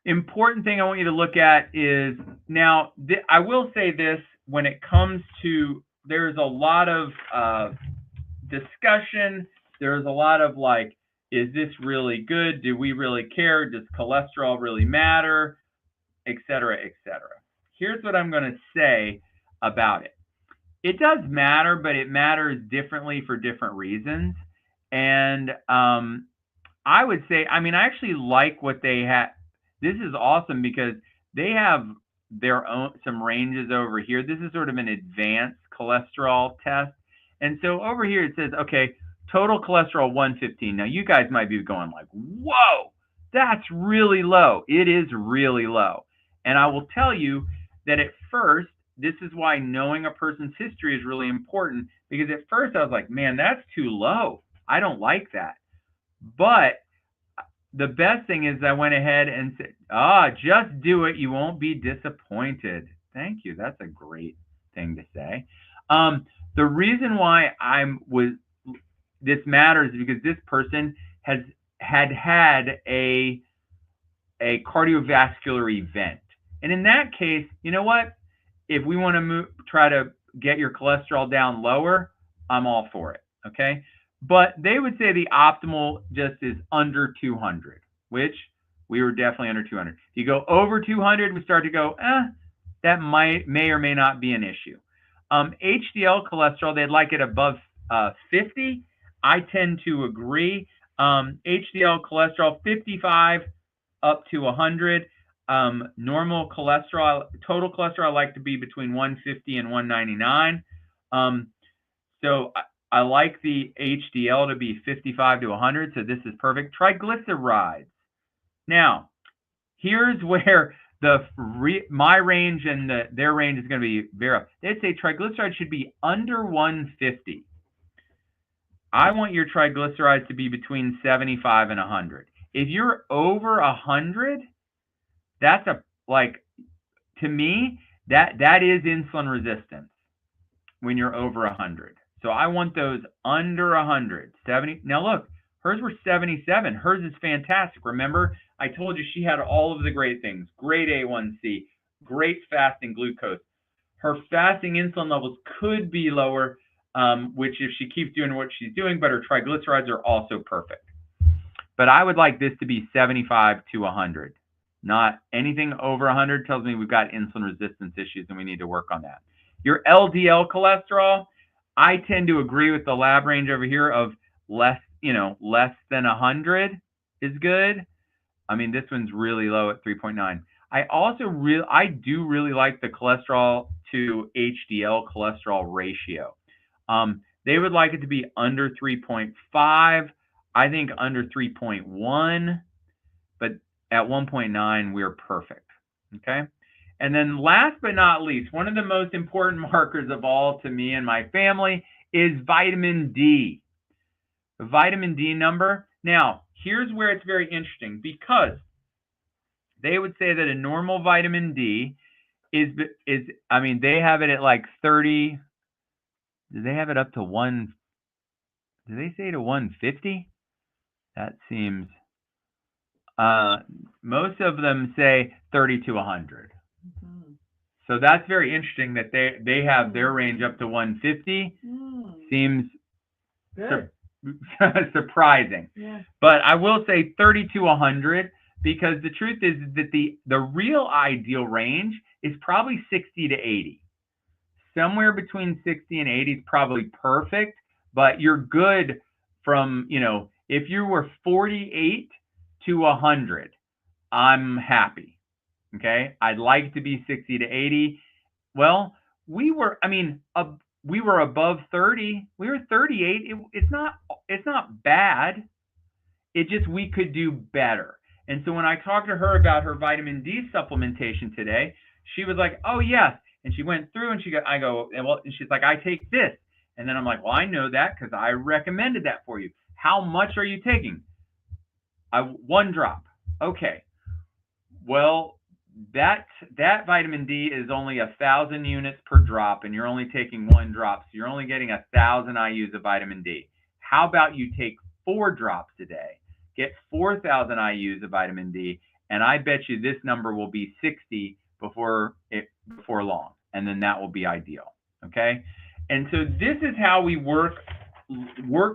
Important thing I want you to look at is, now, I will say this, when it comes to, there's a lot of discussion. There's a lot of like, is this really good? Do we really care? Does cholesterol really matter? Et cetera, et cetera. Here's what I'm going to say about it. It does matter, but it matters differently for different reasons. And I would say, I actually like what they have. This is awesome because they have their own, some ranges over here. This is sort of an advanced cholesterol test. And so over here it says, okay, total cholesterol 115. Now you guys might be going like, whoa, that's really low. It is really low. And I will tell you that at first, this is why knowing a person's history is really important, because at first I was like, man, that's too low. I don't like that. But the best thing is I went ahead and said, just do it. You won't be disappointed. Thank you. That's a great thing to say. The reason why this matters is because this person had a cardiovascular event. And in that case, you know what? If we want to try to get your cholesterol down lower, I'm all for it, okay? But they would say the optimal just is under 200, which we were definitely under 200. If you go over 200, we start to go, that may or may not be an issue. HDL cholesterol, they'd like it above 50. I tend to agree. HDL cholesterol, 55 up to 100. Normal cholesterol, total cholesterol, I like to be between 150 and 199. So I like the HDL to be 55 to 100, so this is perfect. Triglycerides. Now, here's where my range and their range is going to be very up. They'd say triglycerides should be under 150. I want your triglycerides to be between 75 and 100. If you're over 100, that's to me, that is insulin resistance when you're over 100. So I want those under 100, 70. Now look, Hers were 77. Hers is fantastic. Remember, I told you she had all of the great things. Great A1C, great fasting glucose. Her fasting insulin levels could be lower, which if she keeps doing what she's doing, but her triglycerides are also perfect. But I would like this to be 75 to 100. Not anything over 100 tells me we've got insulin resistance issues and we need to work on that. Your LDL cholesterol, I tend to agree with the lab range over here of less than 100 is good. I mean, this one's really low at 3.9. I do really like the cholesterol to HDL cholesterol ratio. They would like it to be under 3.5. I think under 3.1, but at 1.9, we're perfect. Okay. And then last but not least, one of the most important markers of all to me and my family is vitamin D. The vitamin D number. Now, here's where it's very interesting because they would say that a normal vitamin D is I mean, they have it at like 30. Do they have it up to 1? Do they say to 150? That seems, most of them say 30 to 100. Mm-hmm. So that's very interesting that they have their range up to 150. Seems surprising. Yeah. But I will say 30 to 100 because the truth is that the real ideal range is probably 60 to 80. Somewhere between 60 and 80 is probably perfect, but you're good from, if you were 48 to 100, I'm happy. Okay. I'd like to be 60 to 80. Well, we were above 30. We were 38. It's not bad. It just, we could do better. And so when I talked to her about her vitamin D supplementation today, she was like, oh yes. And she went through and and she's like, I take this. And then I'm like, well, I know that because I recommended that for you. How much are you taking? 1 drop. Okay. Well, that vitamin D is only 1,000 units per drop, and you're only taking 1 drop. So you're only getting 1,000 IUs of vitamin D. How about you take 4 drops a day, get 4,000 IUs of vitamin D, and I bet you this number will be 60 before long, and then that will be ideal. Okay. And so this is how we work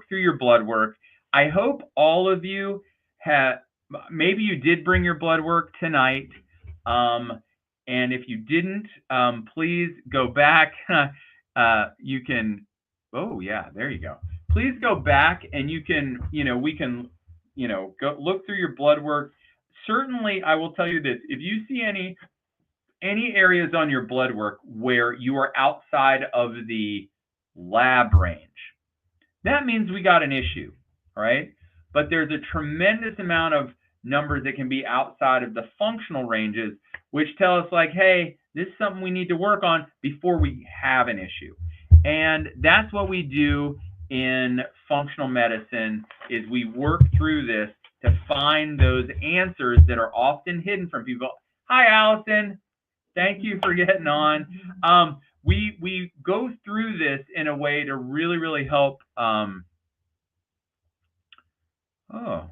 through your blood work. I hope all of you maybe you did bring your blood work tonight. And if you didn't, please go back. You can, oh yeah, there you go. Please go back and you can, we can, go look through your blood work. Certainly, I will tell you this, if you see any areas on your blood work where you are outside of the lab range, that means we got an issue, right? But there's a tremendous amount of numbers that can be outside of the functional ranges, which tell us like, hey, this is something we need to work on before we have an issue. And that's what we do in functional medicine, is we work through this to find those answers that are often hidden from people. Hi, Allison. Thank you for getting on. We go through this in a way to really, really help. Oh,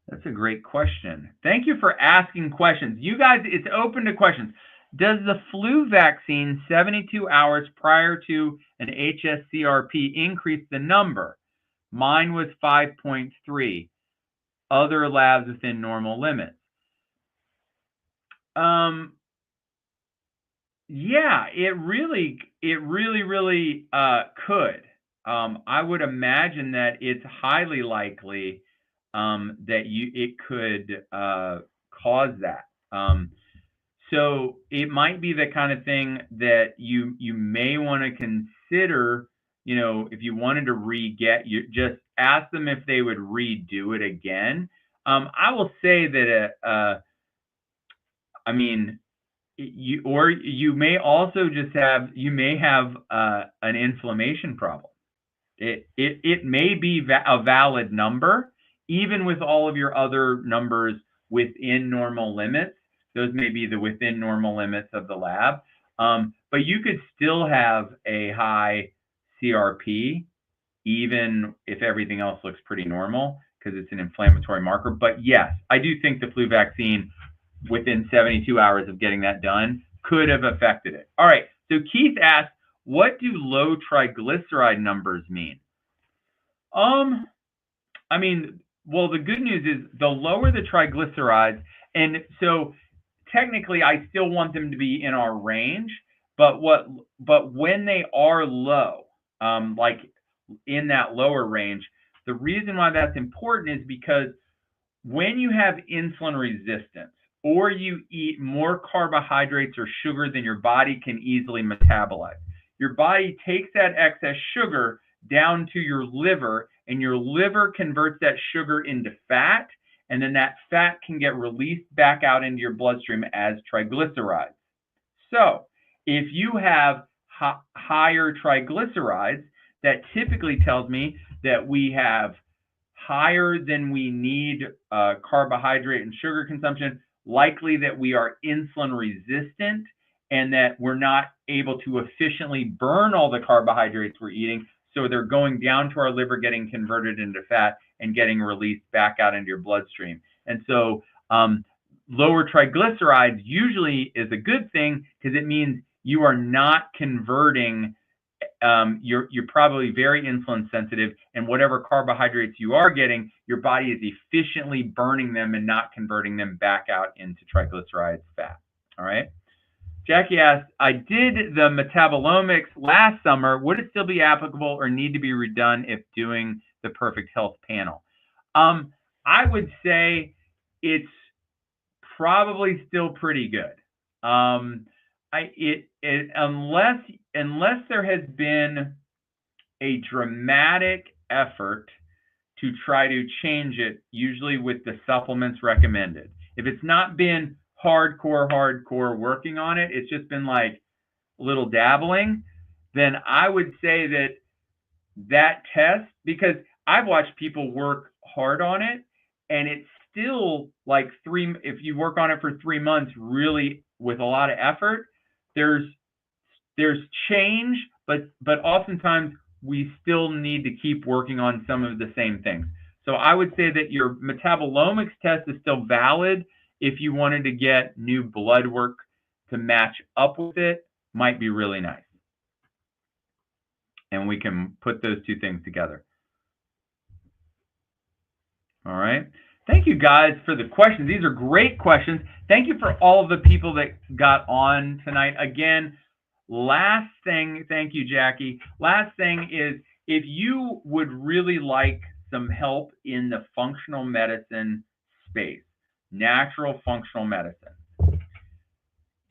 that's a great question. Thank you for asking questions. You guys, it's open to questions. Does the flu vaccine 72 hours prior to an HSCRP increase the number? Mine was 5.3. Other labs within normal limits. Yeah, it really could. I would imagine that it's highly likely that it could cause that. So it might be the kind of thing that you may want to consider. If you wanted to you just ask them if they would redo it again. I will say that you may also just have an inflammation problem. It may be a valid number, even with all of your other numbers within normal limits. Those may be the within normal limits of the lab, but you could still have a high CRP even if everything else looks pretty normal, because it's an inflammatory marker. But yes, I do think the flu vaccine, within 72 hours of getting that done, could have affected it. All right, so Keith asked, what do low triglyceride numbers mean? I mean, well, the good news is the lower the triglycerides, and so technically I still want them to be in our range, but when they are low, like in that lower range, the reason why that's important is because when you have insulin resistance or you eat more carbohydrates or sugar than your body can easily metabolize, your body takes that excess sugar down to your liver, and your liver converts that sugar into fat, and then that fat can get released back out into your bloodstream as triglycerides. So if you have higher triglycerides, that typically tells me that we have higher than we need carbohydrate and sugar consumption, likely that we are insulin resistant and that we're not able to efficiently burn all the carbohydrates we're eating. So they're going down to our liver, getting converted into fat and getting released back out into your bloodstream. And so lower triglycerides usually is a good thing because it means you are not converting, you're probably very insulin sensitive, and whatever carbohydrates you are getting, your body is efficiently burning them and not converting them back out into triglycerides fat. All right. Jackie asked, I did the metabolomics last summer. Would it still be applicable or need to be redone if doing the Perfect Health panel? I would say it's probably still pretty good. Unless there has been a dramatic effort to try to change it, usually with the supplements recommended. If it's not been hardcore working on it, it's just been like little dabbling, then I would say that test, because I've watched people work hard on it, and it's still like if you work on it for 3 months, really with a lot of effort, there's change, but oftentimes we still need to keep working on some of the same things. So I would say that your metabolomics test is still valid. If you wanted to get new blood work to match up with it, might be really nice. And we can put those two things together. All right. Thank you guys for the questions. These are great questions. Thank you for all of the people that got on tonight. Again, last thing, thank you, Jackie. Last thing is, if you would really like some help in the functional medicine space, natural functional medicine,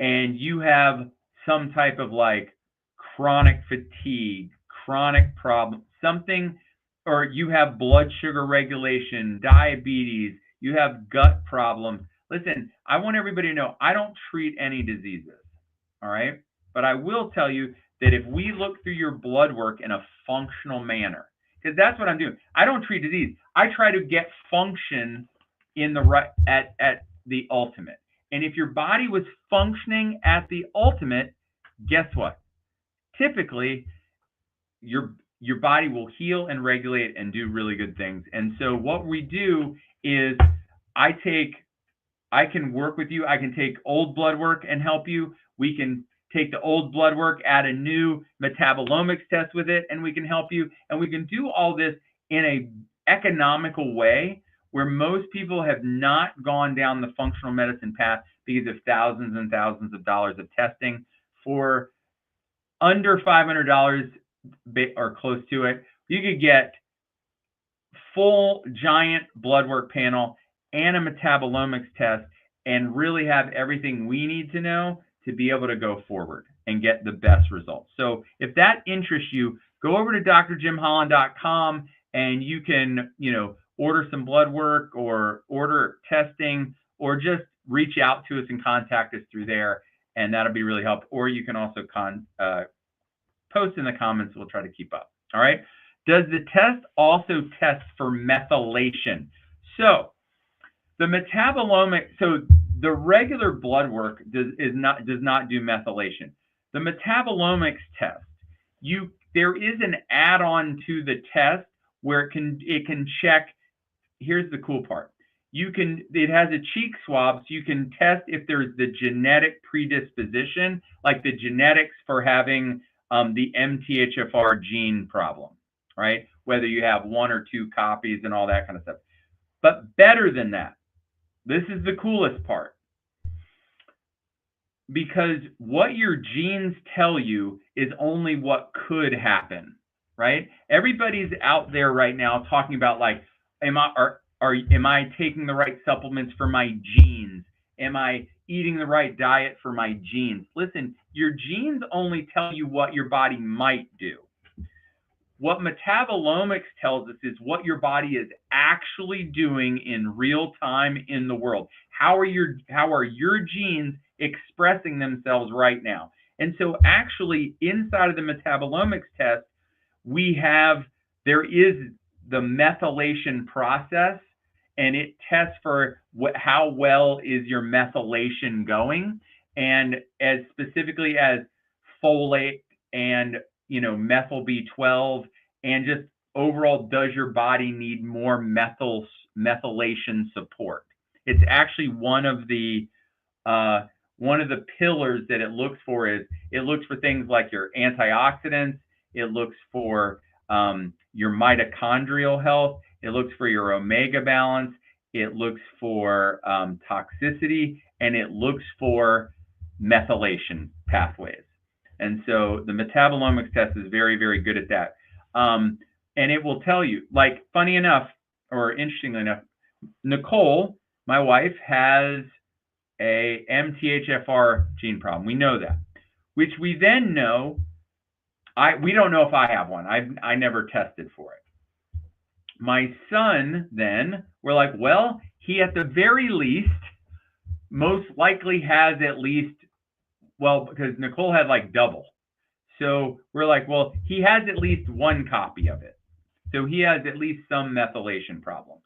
and you have some type of like chronic fatigue, chronic problem, something, or you have blood sugar regulation, diabetes, you have gut problems. Listen, I want everybody to know I don't treat any diseases, all right? But I will tell you that if we look through your blood work in a functional manner, because that's what I'm doing. I don't treat disease. I try to get function in the right at the ultimate. And if your body was functioning at the ultimate, guess what? Typically, your body will heal and regulate and do really good things. And so what we do is I can work with you. I can take old blood work and help you. We can take the old blood work, add a new metabolomics test with it, and we can help you. And we can do all this in an economical way where most people have not gone down the functional medicine path because of thousands and thousands of dollars of testing. For under $500 or close to it, you could get full giant blood work panel and a metabolomics test and really have everything we need to know to be able to go forward and get the best results. So if that interests you, go over to drjimholland.com and you can, order some blood work or order testing, or just reach out to us and contact us through there, and that'll be really helpful. Or you can also post in the comments. We'll try to keep up. All right. Does the test also test for methylation? So the metabolomic, so the regular blood work does not do methylation. The metabolomics test, there is an add-on to the test where it can check. Here's the cool part. It has a cheek swab, so you can test if there's the genetic predisposition, like the genetics for having the MTHFR gene problem, right? Whether you have 1 or 2 copies and all that kind of stuff. But better than that, this is the coolest part. Because what your genes tell you is only what could happen, right? Everybody's out there right now talking about, like, am I taking the right supplements for my genes? Am I eating the right diet for my genes? Listen, your genes only tell you what your body might do. What metabolomics tells us is what your body is actually doing in real time in the world. How are your genes expressing themselves right now? And so actually inside of the metabolomics test, there is the methylation process, and it tests for how well is your methylation going, and as specifically as folate and methyl B12, and just overall, does your body need more methylation support? It's actually one of the pillars that it looks for. It looks for things like your antioxidants. It looks for your mitochondrial health. It looks for your omega balance. It looks for toxicity, and it looks for methylation pathways. And so the metabolomics test is very, very good at that. And it will tell you, like, funny enough, or interestingly enough, Nicole, my wife, has a MTHFR gene problem. We know that, which we then know, we don't know if I have one. I never tested for it. My son, then, we're like, well, he at the very least most likely has at least, well, because Nicole had like double. So we're like, well, he has at least 1 copy of it. So he has at least some methylation problems.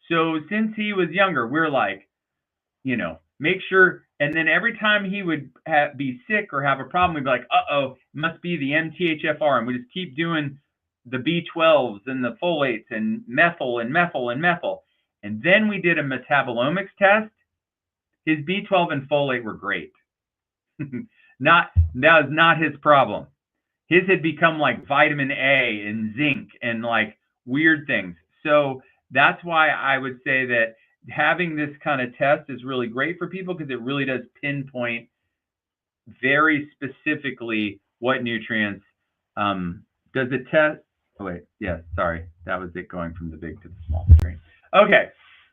So since he was younger, we're like, make sure. And then every time he would be sick or have a problem, we'd be like, uh-oh, it must be the MTHFR. And we just keep doing the B12s and the folates and methyl and methyl and methyl. And then we did a metabolomics test. His B12 and folate were great. That was not his problem. His had become like vitamin A and zinc and like weird things. So that's why I would say that having this kind of test is really great for people, because it really does pinpoint very specifically what nutrients. Does it test? Oh wait, yes, sorry, that was it going from the big to the small screen. Okay,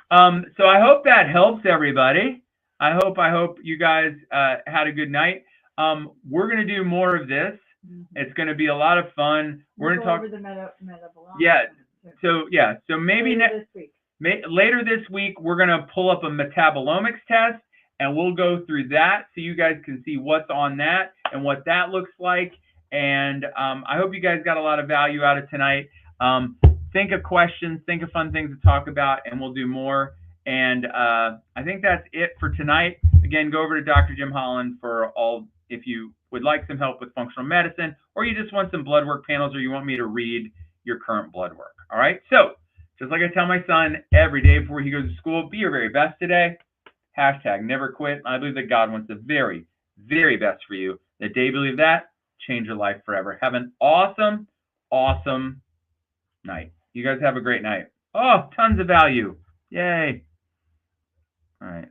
so I hope that helps everybody. I hope you guys had a good night. We're going to do more of this. It's going to be a lot of fun. We're going to talk over the metabolomics. Yeah. So maybe this week. Later this week, we're going to pull up a metabolomics test, and we'll go through that so you guys can see what's on that and what that looks like. And I hope you guys got a lot of value out of tonight. Think of questions, think of fun things to talk about, and we'll do more. And I think that's it for tonight. Again, go over to Dr. Jim Holland for all, if you would like some help with functional medicine, or you just want some blood work panels, or you want me to read your current blood work. All right. So just like I tell my son every day before he goes to school, be your very best today. # never quit. I believe that God wants the very, very best for you. The day you believe that, change your life forever. Have an awesome, awesome night. You guys have a great night. Oh, tons of value. Yay. All right.